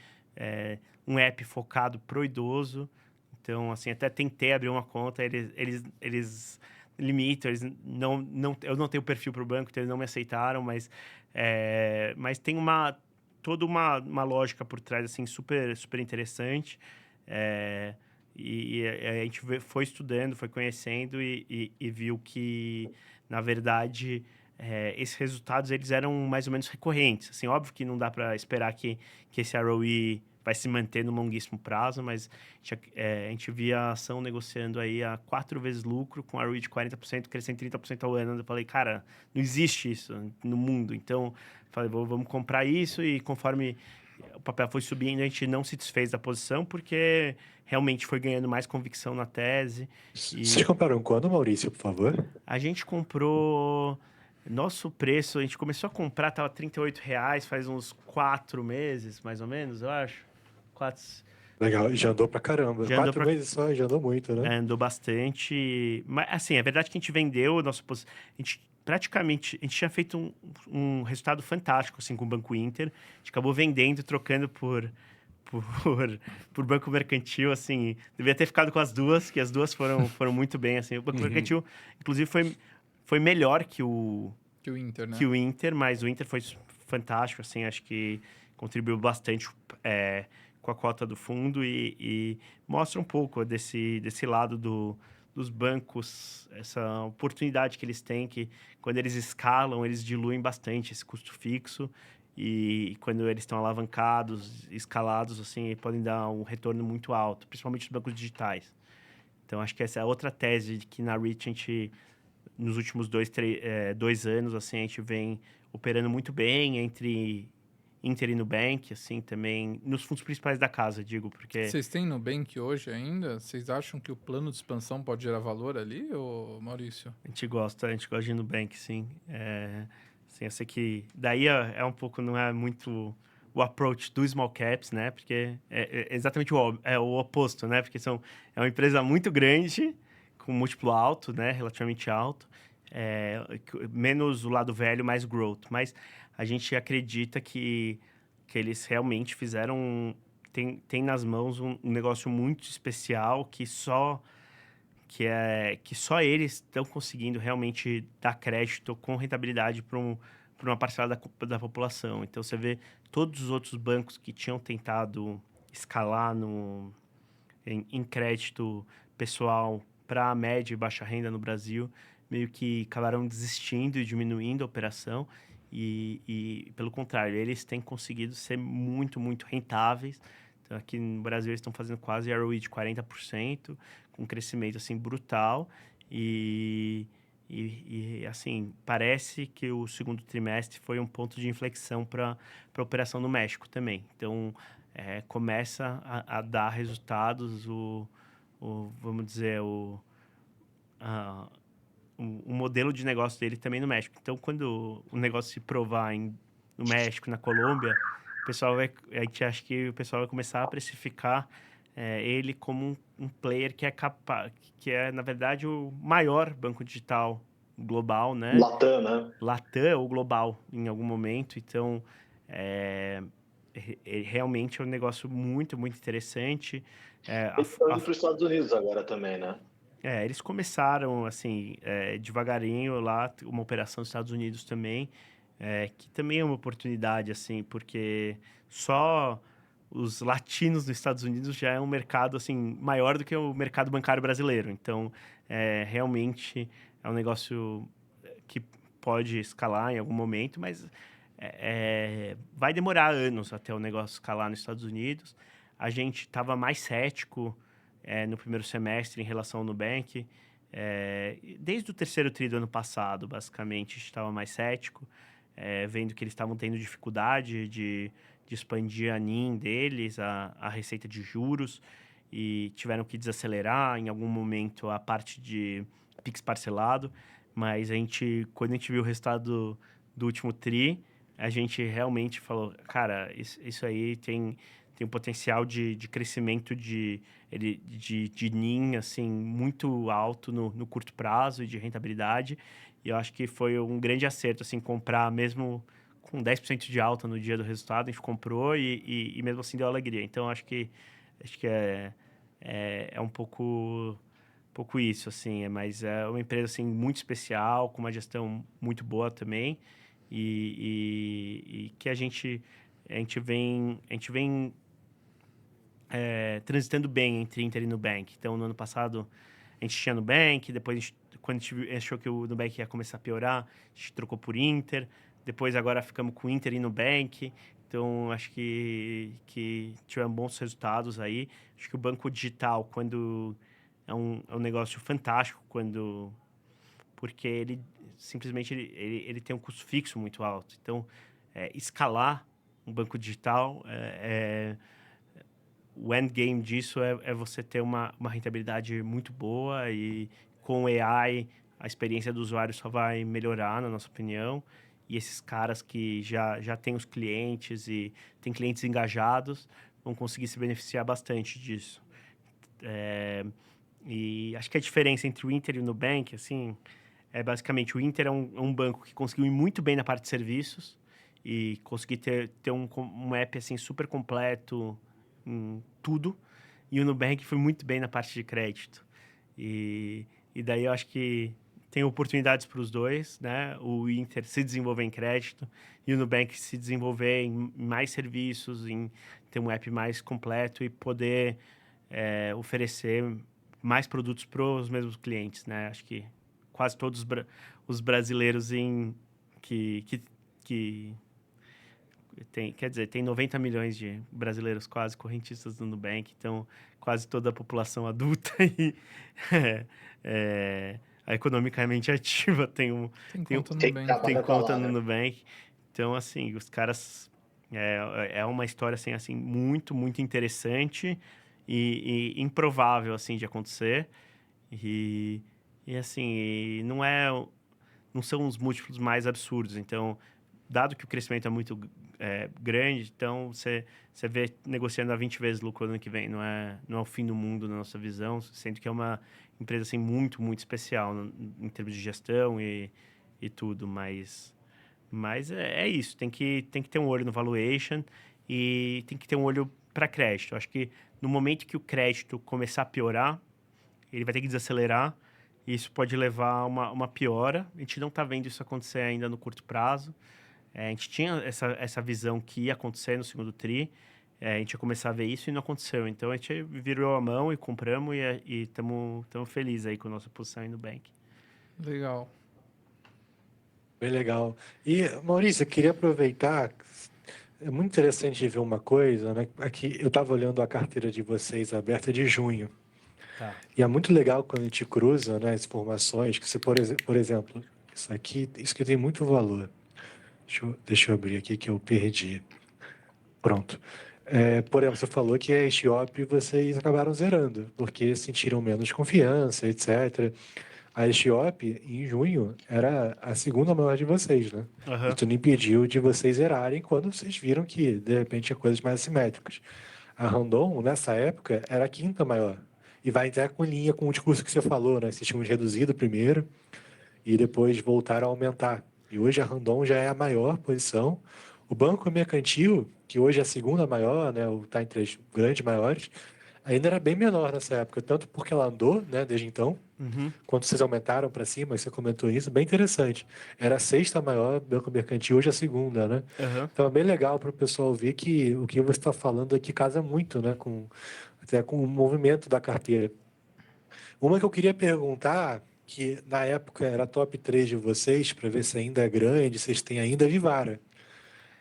um app focado pro idoso. Então, assim, até tentei abrir uma conta, eles limitam, eu não tenho perfil para o banco, então eles não me aceitaram, mas tem toda uma lógica por trás, assim, super, super interessante. E a gente foi estudando, foi conhecendo e viu que, na verdade, esses resultados eles eram mais ou menos recorrentes. Assim, óbvio que não dá para esperar que esse ROE vai se manter no longuíssimo prazo, mas a gente via a ação negociando aí a 4 vezes lucro, com ROE de 40%, crescendo 30% ao ano. Eu falei, cara, não existe isso no mundo. Então, falei, vamos comprar isso, e conforme o papel foi subindo, a gente não se desfez da posição, porque realmente foi ganhando mais convicção na tese. Vocês compraram quando, Maurício, por favor? A gente comprou... Nosso preço, a gente começou a comprar, estava R$ 38, faz uns 4 meses, mais ou menos, eu acho. 4... Legal, já andou pra caramba. Já andou 4 meses só, já andou muito, né? Andou bastante. Mas, assim, é verdade que a gente vendeu a nossa posição. A gente praticamente, a gente tinha feito um resultado fantástico, assim, com o Banco Inter. A gente acabou vendendo, trocando por, por Banco Mercantil, assim. Devia ter ficado com as duas, que as duas foram muito bem, assim. O Banco Mercantil, inclusive, foi melhor que o Inter, né? que o Inter, mas o Inter foi fantástico, assim, acho que contribuiu bastante com a cota do fundo, e mostra um pouco desse lado dos bancos, essa oportunidade que eles têm, que quando eles escalam, eles diluem bastante esse custo fixo, e quando eles estão alavancados, escalados, assim, podem dar um retorno muito alto, principalmente os bancos digitais. Então, acho que essa é outra tese de que na REIT a gente, nos últimos 2 anos, assim, a gente vem operando muito bem entre Inter e Nubank, assim, também nos fundos principais da casa, digo, porque Vocês têm Nubank hoje ainda? Vocês acham que o plano de expansão pode gerar valor ali, ô Maurício? a gente gosta de Nubank, sim. Assim, eu sei que daí é um pouco, não é muito o approach do small caps, né? Porque é exatamente o oposto, né? Porque é uma empresa muito grande, com múltiplo alto, né? Relativamente alto. Menos o lado velho, mais growth. Mas a gente acredita que eles realmente fizeram... Tem nas mãos um negócio muito especial que só eles estão conseguindo realmente dar crédito com rentabilidade para uma parcela da população. Então, você vê todos os outros bancos que tinham tentado escalar em crédito pessoal para média e baixa renda no Brasil, meio que acabaram desistindo e diminuindo a operação. E pelo contrário, eles têm conseguido ser muito, muito rentáveis. Então, aqui no Brasil, eles estão fazendo quase ROE de 40%, com um crescimento assim, brutal. Assim, parece que o segundo trimestre foi um ponto de inflexão para a operação no México também. Então, começa a dar resultados, vamos dizer, o modelo de negócio dele também no México. Então, quando o negócio se provar no México, na Colômbia, a gente acha que o pessoal vai começar a precificar ele como um player que é, na verdade, o maior banco digital global, né? Latam, né? Latam ou global, em algum momento. Então, realmente é um negócio muito, muito interessante. Eles estão indo para os Estados Unidos agora também, né? Eles começaram, assim, devagarinho lá, uma operação nos Estados Unidos também, que também é uma oportunidade, assim, porque só os latinos nos Estados Unidos já é um mercado, assim, maior do que o mercado bancário brasileiro. Então, realmente é um negócio que pode escalar em algum momento, mas vai demorar anos até o negócio escalar nos Estados Unidos. A gente estava mais cético no primeiro semestre em relação ao Nubank. Desde o terceiro tri do ano passado, basicamente, a gente estava mais cético, vendo que eles estavam tendo dificuldade de expandir a NIM deles, a receita de juros, e tiveram que desacelerar em algum momento a parte de Pix parcelado. Mas quando a gente viu o resultado do último tri, a gente realmente falou, cara, isso aí tem um potencial de crescimento de NIM, assim, muito alto no curto prazo e de rentabilidade. E eu acho que foi um grande acerto, assim, comprar mesmo com 10% de alta no dia do resultado. A gente comprou e mesmo assim deu alegria. Então, acho que é um pouco isso, assim. Mas é uma empresa, assim, muito especial, com uma gestão muito boa também. E que a gente vem transitando bem entre Inter e Nubank. Então, no ano passado, a gente tinha Nubank, depois, quando a gente achou que o Nubank ia começar a piorar, a gente trocou por Inter. Depois, agora, ficamos com Inter e Nubank. Então, acho que tivemos bons resultados aí. Acho que o banco digital, quando é um negócio fantástico, porque ele simplesmente ele tem um custo fixo muito alto. Então, escalar um banco digital, o endgame disso é você ter uma rentabilidade muito boa, e com o AI a experiência do usuário só vai melhorar, na nossa opinião. E esses caras que já têm os clientes e têm clientes engajados vão conseguir se beneficiar bastante disso. E acho que a diferença entre o Inter e o Nubank, assim, é basicamente o Inter é um banco que conseguiu ir muito bem na parte de serviços e conseguir ter um app assim, super completo em tudo. E o Nubank foi muito bem na parte de crédito. E daí eu acho que tem oportunidades para os dois, né? O Inter se desenvolver em crédito e o Nubank se desenvolver em mais serviços, em ter um app mais completo e poder oferecer mais produtos para os mesmos clientes, né? Acho que quase todos os brasileiros que tem, quer dizer, tem 90 milhões de brasileiros quase correntistas do Nubank, então quase toda a população adulta e economicamente ativa Tem conta no Tem Nubank. trabalho tem pra conta lá, no né? Nubank. Então, assim, os caras... É uma história, assim, muito, muito interessante e improvável, assim, de acontecer. Assim, não são os múltiplos mais absurdos. Então, dado que o crescimento é muito grande, então você vê negociando a 20 vezes lucro ano que vem. Não é o fim do mundo na nossa visão, sendo que é uma empresa assim, muito, muito especial em termos de gestão e tudo. Mas é isso, tem que ter um olho no valuation e tem que ter um olho para crédito. Acho que no momento que o crédito começar a piorar, ele vai ter que desacelerar. E isso pode levar a uma piora. A gente não está vendo isso acontecer ainda no curto prazo. A gente tinha essa visão que ia acontecer no segundo TRI. A gente ia começar a ver isso e não aconteceu. Então, a gente virou a mão e compramos e estamos felizes aí com a nossa posição aí no Bank. Legal. Bem legal. E, Maurício, eu queria aproveitar. É muito interessante ver uma coisa, né? Aqui eu estava olhando a carteira de vocês aberta de junho. Tá. E é muito legal quando a gente cruza, né, as informações, que você, por exemplo, isso aqui tem muito valor. Deixa eu abrir aqui que eu perdi. Pronto. Por exemplo, você falou que a Estiop vocês acabaram zerando, porque sentiram menos confiança, etc. A Estiop, em junho, era a segunda maior de vocês, né? Aham. Isso não impediu de vocês zerarem quando vocês viram que, de repente, tinha coisas mais assimétricas. A Randon, nessa época, era a quinta maior. E vai até com linha com o discurso que você falou, né? Vocês tinham reduzido primeiro e depois voltaram a aumentar. E hoje a Randon já é a maior posição. O Banco Mercantil, que hoje é a segunda maior, né? Está entre as grandes maiores, ainda era bem menor nessa época, tanto porque ela andou, né, desde então, Uhum. quando vocês aumentaram para cima, você comentou isso, bem interessante. Era a sexta maior Banco Mercantil, hoje é a segunda, né? Aham. Então é bem legal para o pessoal ver que o que você está falando aqui casa muito, né, até com o movimento da carteira. Uma que eu queria perguntar, que na época era top 3 de vocês, para ver se ainda é grande, vocês têm ainda a Vivara.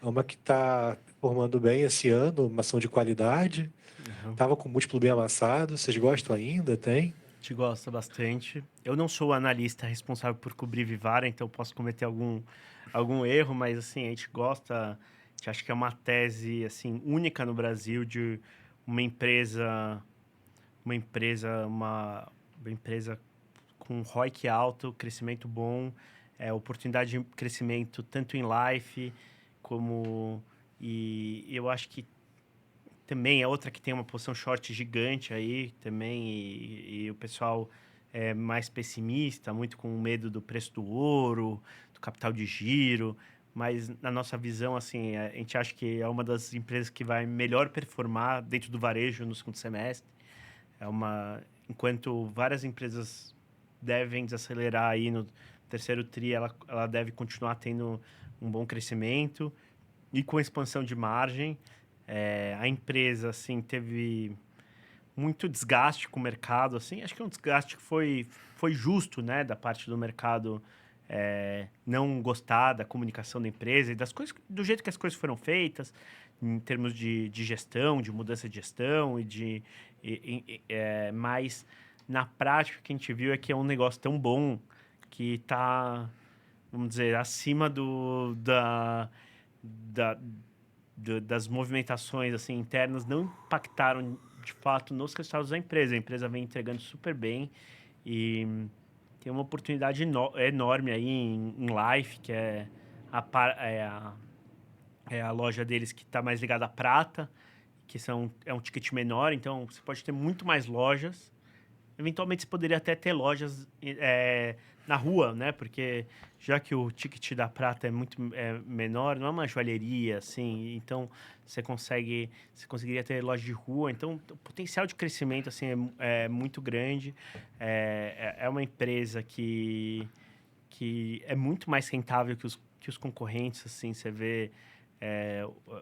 É uma que está formando bem esse ano, uma ação de qualidade, Aham. estava com múltiplo bem amassado, vocês gostam ainda? Tem? A gente gosta bastante. Eu não sou o analista responsável por cobrir Vivara, então posso cometer algum erro, mas assim, a gente gosta, a gente acha que é uma tese assim única no Brasil de uma empresa, uma empresa com ROIC alto, crescimento bom, oportunidade de crescimento tanto em life como e eu acho que também é outra que tem uma posição short gigante aí também e o pessoal é mais pessimista, muito com medo do preço do ouro, do capital de giro, mas na nossa visão, assim, a gente acha que é uma das empresas que vai melhor performar dentro do varejo no segundo semestre. Enquanto várias empresas devem desacelerar aí no terceiro tri, ela deve continuar tendo um bom crescimento e com expansão de margem. A empresa, assim, teve muito desgaste com o mercado, assim. Acho que é um desgaste que foi justo, né, da parte do mercado não gostar da comunicação da empresa e das coisas, do jeito que as coisas foram feitas, em termos de gestão, de mudança de gestão mas na prática o que a gente viu é que é um negócio tão bom que está, vamos dizer, acima das movimentações assim, internas, não impactaram de fato nos resultados da empresa. A empresa vem entregando super bem e tem uma oportunidade enorme aí em Life, que é a loja deles que está mais ligada à prata, que é um ticket menor, então você pode ter muito mais lojas. Eventualmente você poderia até ter lojas na rua, né? Porque já que o ticket da prata é muito menor, não é uma joalheria, assim, então você conseguiria ter loja de rua. Então o potencial de crescimento assim é muito grande. É uma empresa que é muito mais rentável que os concorrentes, assim, você vê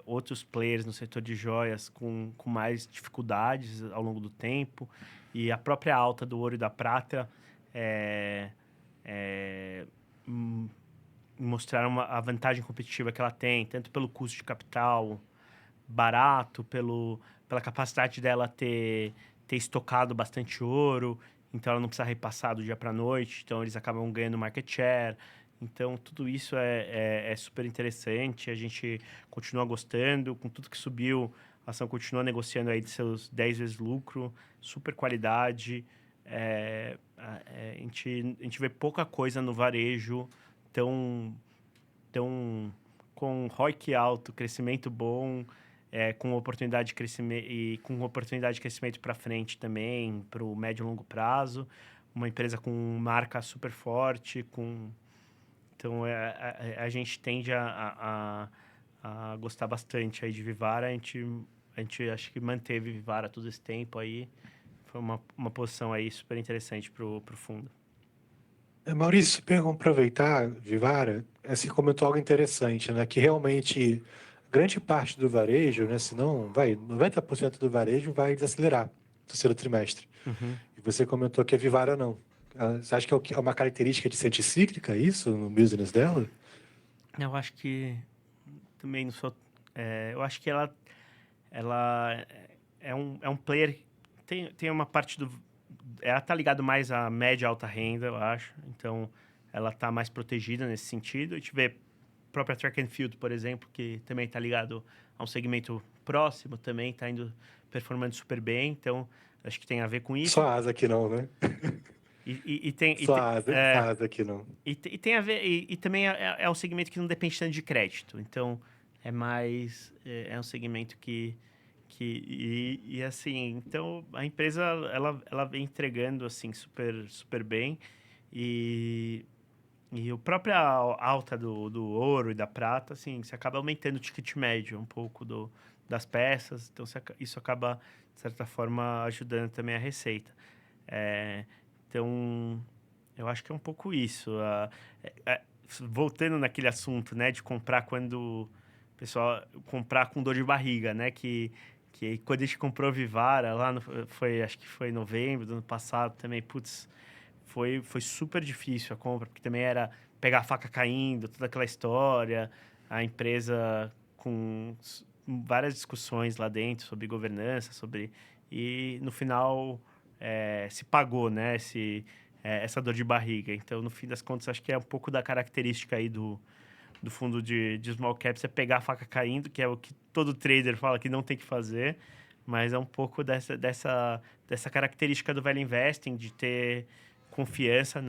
outros players no setor de joias com mais dificuldades ao longo do tempo. E a própria alta do ouro e da prata mostraram a vantagem competitiva que ela tem, tanto pelo custo de capital barato, pela capacidade dela ter estocado bastante ouro, então ela não precisa repassar do dia para a noite, então eles acabam ganhando market share. Então, tudo isso é super interessante, a gente continua gostando, com tudo que subiu, a ação continua negociando aí de seus 10 vezes lucro, super qualidade. A gente vê pouca coisa no varejo tão com ROIC alto, crescimento bom, com oportunidade de crescimento e com oportunidade de crescimento para frente também, para o médio e longo prazo. Uma empresa com marca super forte, então a gente tende a gostar bastante aí de Vivara. A gente acho que manteve Vivara todo esse tempo aí. Foi uma posição aí super interessante pro fundo. Maurício, vamos aproveitar, Vivara, você comentou algo interessante, né? Que realmente grande parte do varejo, né? Se não, 90% do varejo vai desacelerar no terceiro trimestre. Uhum. E você comentou que a Vivara não. Você acha que é uma característica de ser anticíclica isso no business dela? Eu acho que também não sou. Eu acho que ela é um player. Tem uma parte do. Ela tá ligado mais à média e alta renda, eu acho. Então, ela tá mais protegida nesse sentido. A gente vê a própria Track and Field, por exemplo, que também tá ligado a um segmento próximo, também tá indo performando super bem. Então, acho que tem a ver com Só isso. a asa aqui não, né? E tem, Só a asa aqui não. e tem a ver. E também é um segmento que não depende tanto de crédito. Então, é mais. É um segmento assim, então a empresa ela vem entregando assim super bem e a própria alta do ouro e da prata, assim, você acaba aumentando o ticket médio um pouco das peças, então isso acaba de certa forma ajudando também a receita. Então eu acho que é um pouco isso. Voltando naquele assunto, né, de comprar quando o pessoal comprar com dor de barriga, né, que quando a gente comprou Vivara lá, acho que foi em novembro do ano passado também, putz, foi super difícil a compra, porque também era pegar a faca caindo, toda aquela história, a empresa com várias discussões lá dentro sobre governança, e no final se pagou, né, essa dor de barriga. Então, no fim das contas, acho que é um pouco da característica aí do fundo de small caps, é pegar a faca caindo, que é o que todo trader fala que não tem que fazer, mas é um pouco dessa característica do value investing, de ter confiança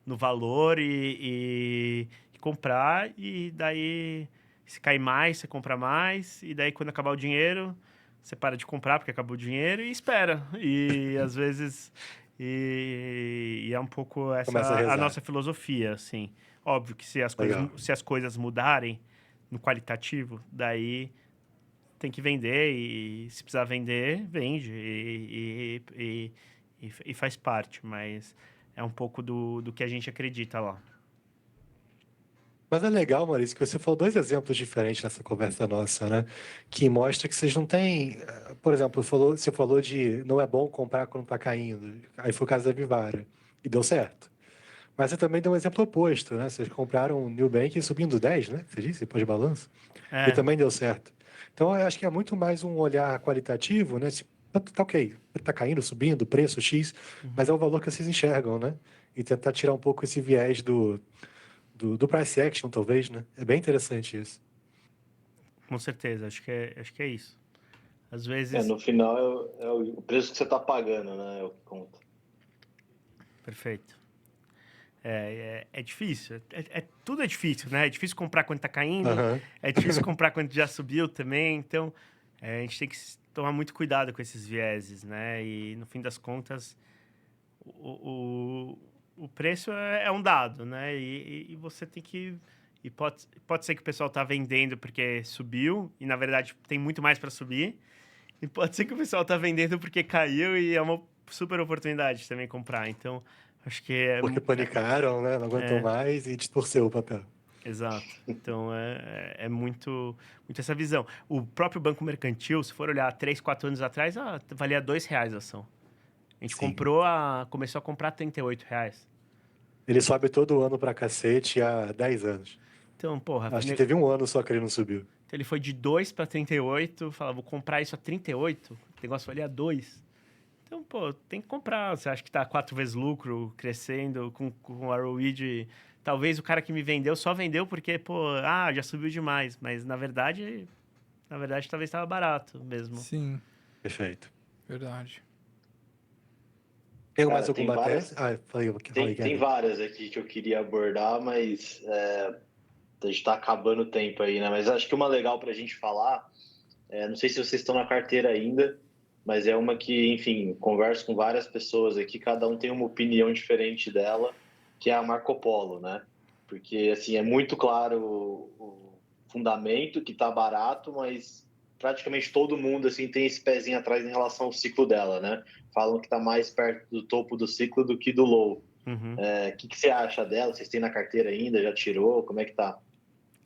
no valor e comprar, e daí se cair mais, você compra mais, e daí quando acabar o dinheiro, você para de comprar porque acabou o dinheiro e espera. E às vezes é um pouco essa Começa a a rezar. nossa filosofia, assim. Óbvio que Legal. se as coisas mudarem no qualitativo, daí tem que vender e se precisar vender, vende e faz parte, mas é um pouco do que a gente acredita lá. Mas é legal, Maurício, que você falou dois exemplos diferentes nessa conversa nossa, né? Que mostra que vocês não têm. Por exemplo, você falou de não é bom comprar quando está caindo. Aí foi o caso da Vivara. E deu certo. Mas você também deu um exemplo oposto, né? Vocês compraram o Nubank subindo 10, né? Você disse, depois de balanço. E É, também deu certo. Então, eu acho que é muito mais um olhar qualitativo, né? Tá ok, tá caindo, subindo, preço X, mas uhum, é o valor que vocês enxergam, né? E tentar tirar um pouco esse viés do price action, talvez, né? É bem interessante isso. com certeza, acho que é isso. Às vezes, No final é o preço que você está pagando, né? É o que conta. perfeito. É difícil, tudo é difícil, né? É difícil comprar quando tá caindo, Aham. é difícil comprar quando já subiu também, então a gente tem que tomar muito cuidado com esses vieses, né? E no fim das contas, o, o preço é um dado, né? E você tem que. E pode ser que o pessoal tá vendendo porque subiu, e na verdade tem muito mais para subir, e pode ser que o pessoal tá vendendo porque caiu e é uma super oportunidade também comprar. Então, acho que Porque panicaram, né? Não aguentou é mais e distorceu o papel. exato. Então, é muito essa visão. O próprio Banco Mercantil, se for olhar 3, 4 anos atrás, valia R$ 2 a ação. A gente Sim. começou a comprar R$ 38. Ele sobe todo ano pra cacete há 10 anos. Então, porra, Acho que teve um ano só que ele não subiu. então ele foi de 2 para 38, falava, vou comprar isso a 38, o negócio valia 2. Então, pô, tem que comprar. Você acha que tá 4 vezes lucro, crescendo, com a ROI de... Talvez o cara que me vendeu só vendeu porque, pô, já subiu demais. Mas, na verdade talvez estava barato mesmo. Sim, Perfeito. verdade. Tem mais Cara, tem alguma tese? várias, Falei, tem Kevin. várias aqui que eu queria abordar, mas a gente está acabando o tempo aí, né? Mas acho que uma legal para a gente falar, não sei se vocês estão na carteira ainda, mas é uma que, enfim, converso com várias pessoas aqui, cada um tem uma opinião diferente dela, que é a Marco Polo, né? Porque, assim, é muito claro o fundamento que está barato, mas praticamente todo mundo, assim, tem esse pezinho atrás em relação ao ciclo dela, né? Falam que está mais perto do topo do ciclo do que do low. Uhum. O que você acha dela? Vocês têm na carteira ainda? Já tirou? Como é que tá?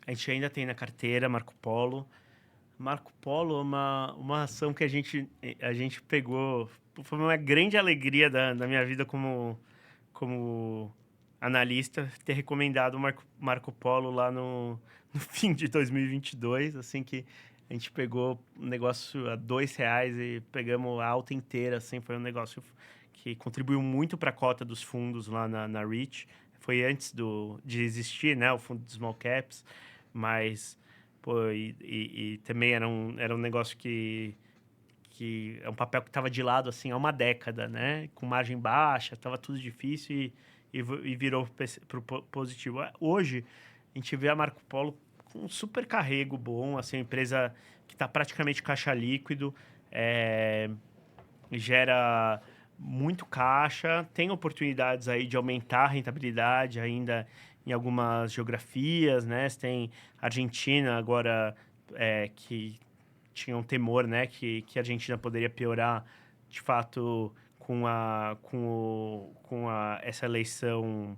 A gente ainda tem na carteira Marco Polo. Marco Polo é uma ação que a gente pegou. Foi uma grande alegria da minha vida como analista ter recomendado o Marco Polo lá no fim de 2022, assim que a gente pegou um negócio a R$ 2 e pegamos a alta inteira, assim, foi um negócio que contribuiu muito para a cota dos fundos lá na REIT. Foi antes de existir, né, o fundo de small caps, mas pô, e também era um negócio que é um papel que estava de lado assim há uma década, né? Com margem baixa, estava tudo difícil e virou para o positivo. Hoje, a gente vê a Marco Polo com um super carrego bom, assim, uma empresa que está praticamente caixa líquido, gera muito caixa, tem oportunidades aí de aumentar a rentabilidade ainda em algumas geografias, né? Você tem Argentina agora, que tinha um temor, né, que a Argentina poderia piorar, de fato, essa eleição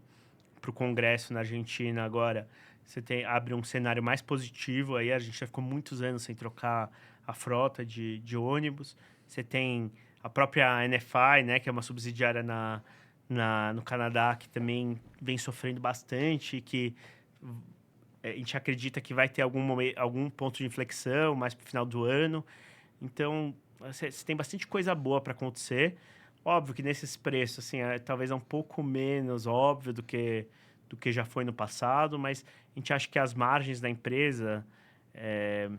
para o Congresso na Argentina agora. Abre um cenário mais positivo, aí a gente já ficou muitos anos sem trocar a frota de ônibus. Você tem a própria NFI, né, que é uma subsidiária no Canadá, que também vem sofrendo bastante, que a gente acredita que vai ter algum ponto de inflexão mais para o final do ano. Então, você tem bastante coisa boa para acontecer. Óbvio que nesses preços, assim, talvez é um pouco menos óbvio do que já foi no passado, mas a gente acha que as margens da empresa é,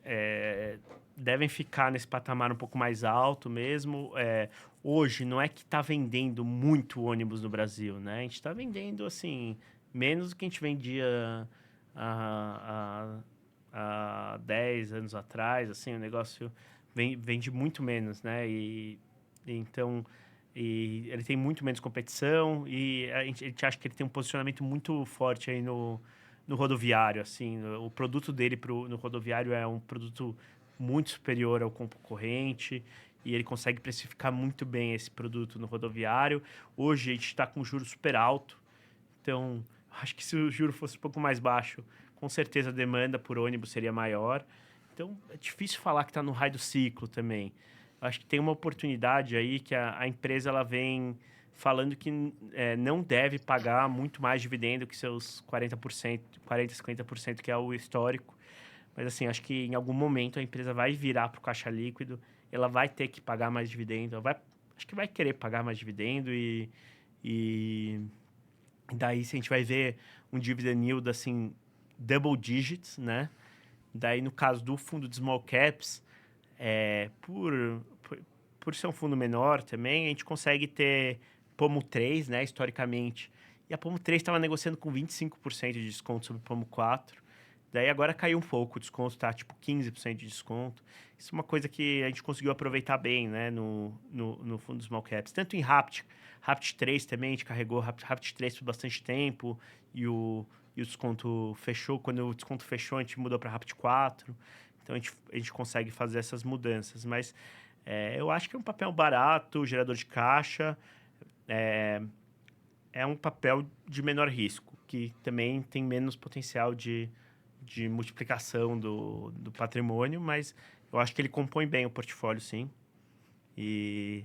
é, devem ficar nesse patamar um pouco mais alto mesmo. Hoje, não é que está vendendo muito ônibus no Brasil, né? A gente está vendendo, assim, menos do que a gente vendia há 10 anos atrás, assim, o negócio vende muito menos, né? Então, ele tem muito menos competição e a gente acha que ele tem um posicionamento muito forte aí no rodoviário, assim, o produto dele no rodoviário é um produto muito superior ao concorrente e ele consegue precificar muito bem esse produto no rodoviário. Hoje a gente está com juros super alto, Então, acho que se o juro fosse um pouco mais baixo, com certeza a demanda por ônibus seria maior. Então, é difícil falar que está no raio do ciclo também. Acho que tem uma oportunidade aí que a empresa ela vem falando que não deve pagar muito mais dividendo que seus 40%, 40%, 50%, que é o histórico. Mas, assim, acho que em algum momento a empresa vai virar para o caixa líquido, ela vai ter que pagar mais dividendo, acho que vai querer pagar mais dividendo e daí se a gente vai ver um dividend yield, assim, double digits, né? Daí, no caso do fundo de small caps, por ser um fundo menor também, a gente consegue ter Pomo 3, né, historicamente. E a Pomo 3 estava negociando com 25% de desconto sobre o Pomo 4. Daí agora caiu um pouco, o desconto está tipo 15% de desconto. Isso é uma coisa que a gente conseguiu aproveitar bem, né, no fundo dos small caps. Tanto em Rapt 3 também, a gente carregou Rapt 3 por bastante tempo e o desconto fechou. Quando o desconto fechou, a gente mudou para Rapt 4. Então a gente consegue fazer essas mudanças. Mas eu acho que é um papel barato, gerador de caixa. É um papel de menor risco, que também tem menos potencial de multiplicação do patrimônio, mas eu acho que ele compõe bem o portfólio, sim. E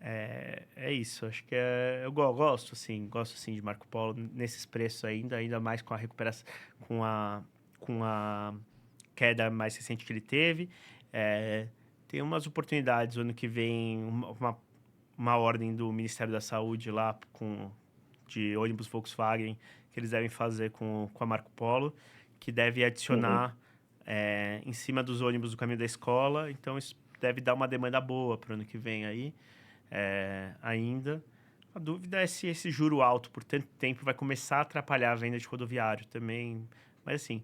é isso. Acho que eu gosto assim de Marco Polo nesses preços ainda mais com a recuperação, com a queda mais recente que ele teve. Tem umas oportunidades. O ano que vem, uma ordem do Ministério da Saúde lá de ônibus Volkswagen que eles devem fazer com a Marco Polo, que deve adicionar em cima dos ônibus do caminho da escola. Então, isso deve dar uma demanda boa para o ano que vem aí, ainda. A dúvida é se esse juro alto por tanto tempo vai começar a atrapalhar a venda de rodoviário também. Mas, assim,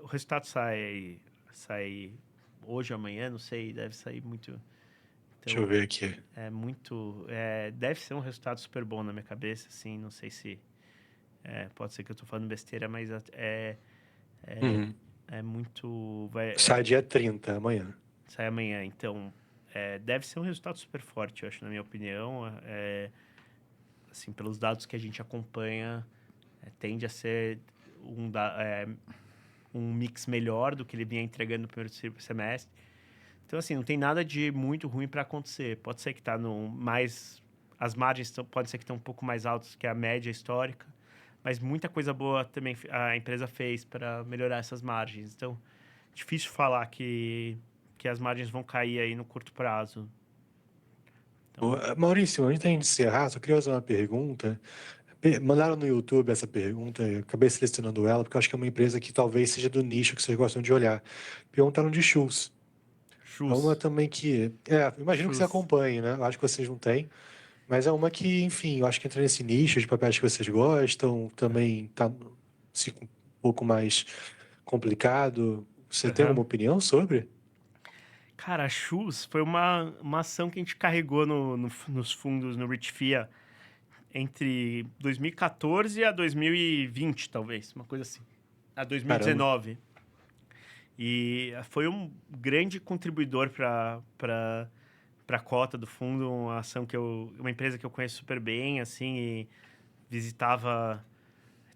o resultado sai hoje, amanhã, não sei, deve sair muito... Deixa eu ver aqui. Deve ser um resultado super bom na minha cabeça, assim, não sei se... pode ser que eu tô falando besteira, mas é muito... Sai dia 30, amanhã. Sai amanhã, então... deve ser um resultado super forte, eu acho, na minha opinião. Assim, pelos dados que a gente acompanha, tende a ser um mix melhor do que ele vinha entregando no primeiro semestre. Então, assim, não tem nada de muito ruim para acontecer. Pode ser que tá as margens pode ser que estão um pouco mais altas que a média histórica, mas muita coisa boa também a empresa fez para melhorar essas margens. Então, difícil falar que as margens vão cair aí no curto prazo. Então... Maurício, antes da gente encerrar, só queria fazer uma pergunta. Mandaram no YouTube essa pergunta, eu acabei selecionando ela, porque eu acho que é uma empresa que talvez seja do nicho que vocês gostam de olhar. Perguntaram de shoes. É uma também que... imagino que você acompanhe, né? Eu acho que vocês não têm. Mas é uma que, enfim, eu acho que entra nesse nicho de papéis que vocês gostam. Também tá um pouco mais complicado. Você tem alguma opinião sobre? Cara, a Shoes foi uma ação que a gente carregou nos fundos, no Rich FIA, entre 2014 a 2020, talvez. Uma coisa assim. A 2019. Caramba. E foi um grande contribuidor para a cota do fundo, uma empresa que eu conheço super bem, assim, e visitava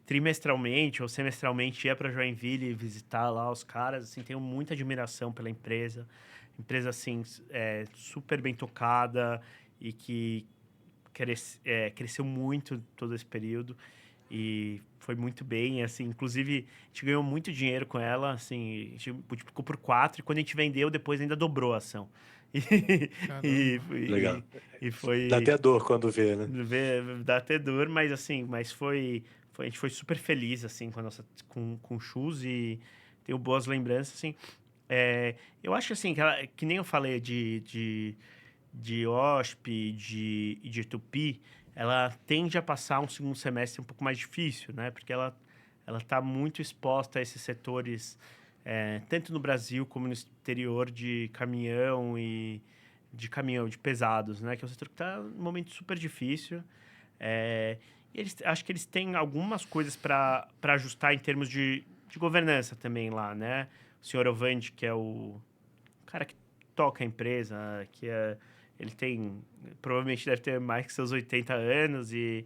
trimestralmente ou semestralmente, ia para Joinville visitar lá os caras, assim, tenho muita admiração pela empresa. Empresa, assim, super bem tocada e que cresceu muito todo esse período e foi muito bem, assim, inclusive a gente ganhou muito dinheiro com ela, assim, a gente multiplicou por 4 e quando a gente vendeu, depois ainda dobrou a ação. Legal. E foi... Dá até dor quando vê, né? Dá até dor, mas assim, a gente foi super feliz, assim, com o Shoes e tenho boas lembranças, assim. Eu acho, assim, que nem eu falei de OSP e de Tupi, ela tende a passar um segundo semestre um pouco mais difícil, né? Porque ela está muito exposta a esses setores, tanto no Brasil como no exterior, de caminhão de pesados, né? Que é um setor que está num momento super difícil. E acho que eles têm algumas coisas para ajustar em termos de governança também lá, né? O senhor Ovandi, que é o cara que toca a empresa, que ele tem, provavelmente deve ter mais que seus 80 anos e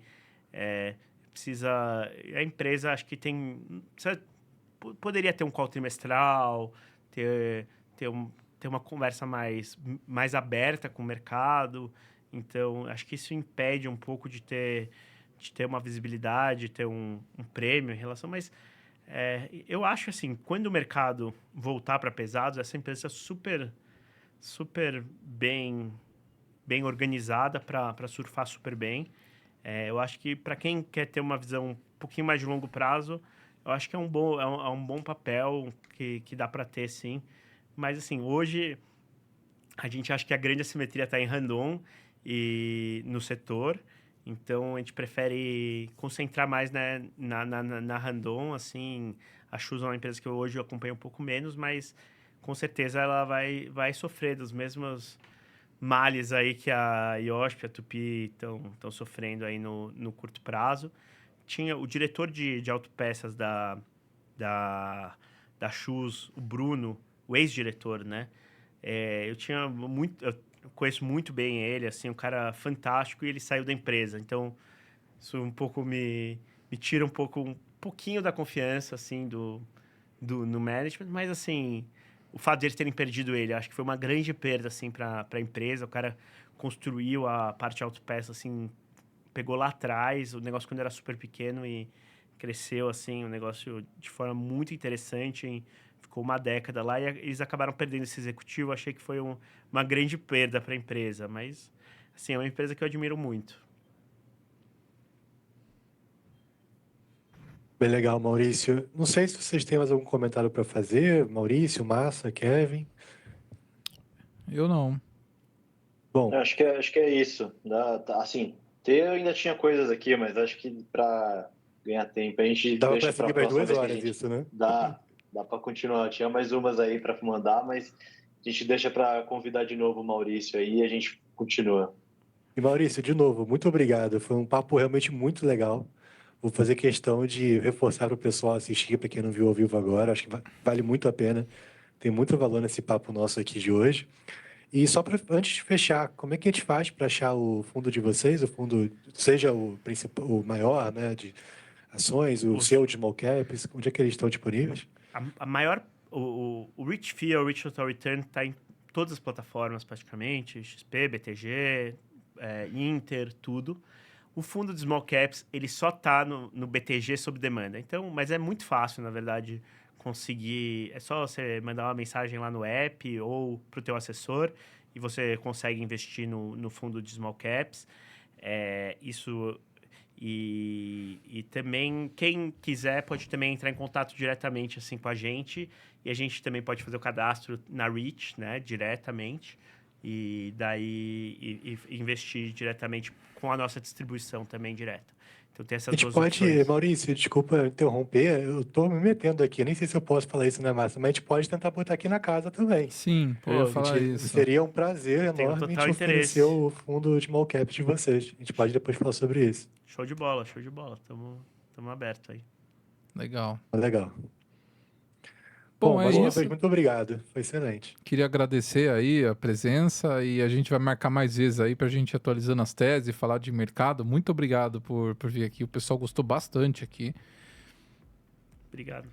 a empresa acho que poderia ter um call trimestral, ter uma conversa mais aberta com o mercado. Então, acho que isso impede um pouco de ter uma visibilidade, ter um prêmio em relação... Mas eu acho assim, quando o mercado voltar para pesados, essa empresa é super, super bem organizada para surfar super bem. Eu acho que para quem quer ter uma visão um pouquinho mais de longo prazo, eu acho que é um bom papel que dá para ter, sim. Mas, assim, hoje a gente acha que a grande assimetria está em Randon e no setor. Então, a gente prefere concentrar mais, né, na Randon. Assim, a Shoes é uma empresa que hoje eu acompanho um pouco menos, mas com certeza ela vai sofrer dos mesmos males aí que a IOSP e a Tupi estão sofrendo aí no curto prazo. Tinha o diretor de autopeças da Shoes, o Bruno, o ex-diretor, né? Eu conheço muito bem ele, assim, um cara fantástico, e ele saiu da empresa. Então, isso um pouco me tira um pouquinho da confiança, assim, no management. Mas, assim, o fato de eles terem perdido ele, acho que foi uma grande perda, assim, para a empresa. O cara construiu a parte de autopeça, assim, pegou lá atrás, o negócio quando era super pequeno e cresceu, assim, um negócio de forma muito interessante, hein? Ficou uma década lá e eles acabaram perdendo esse executivo. Achei que foi uma grande perda para a empresa, mas, assim, é uma empresa que eu admiro muito. Bem legal, Maurício. Não sei se vocês têm mais algum comentário para fazer, Maurício, Massa, Kevin. Eu não. Bom, Acho que é isso. Assim, eu ainda tinha coisas aqui, mas acho que para ganhar tempo, a gente dava deixa para para a seguir mais próxima 2 vez que a horas gente isso, né? dá para continuar. Tinha mais umas aí para mandar, mas a gente deixa para convidar de novo o Maurício aí e a gente continua. E Maurício, de novo, muito obrigado. Foi um papo realmente muito legal. Vou fazer questão de reforçar para o pessoal assistir, para quem não viu ao vivo agora. Acho que vale muito a pena. Tem muito valor nesse papo nosso aqui de hoje. E só antes de fechar, como é que a gente faz para achar o fundo de vocês? O fundo, seja o principal, o maior, né, de ações, o seu de small caps, onde é que eles estão disponíveis? A maior... O Rich Fee, o Rich Total Return, está em todas as plataformas, praticamente. XP, BTG, Inter, tudo. O fundo de Small Caps, ele só está no BTG sob demanda. Então, mas é muito fácil, na verdade, conseguir... É só você mandar uma mensagem lá no app ou para o teu assessor e você consegue investir no fundo de Small Caps. Isso... E também, quem quiser pode também entrar em contato diretamente assim, com a gente. E a gente também pode fazer o cadastro na Reach, né, diretamente. E daí investir diretamente com a nossa distribuição também direta. Então tem A essas gente duas pode, opções. Maurício, desculpa interromper, eu estou me metendo aqui, nem sei se eu posso falar isso, né, Márcia? Mas a gente pode tentar botar aqui na casa também. Sim, eu ia Pô, falar isso. Seria um prazer Tenho enorme total te oferecer interesse. o fundo de small cap de vocês. A gente pode depois falar sobre isso. Show de bola, show de bola. Tamo aberto aí. Legal. Legal. Bom, Bom, é mais uma isso. vez, muito obrigado. Foi excelente. Queria agradecer aí a presença e a gente vai marcar mais vezes aí pra gente ir atualizando as teses e falar de mercado. Muito obrigado por vir aqui. O pessoal gostou bastante aqui. Obrigado.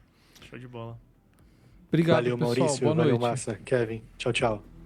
Show de bola. Obrigado, Valeu, pessoal. Maurício. Boa Valeu, noite. Massa. Kevin. Tchau, tchau.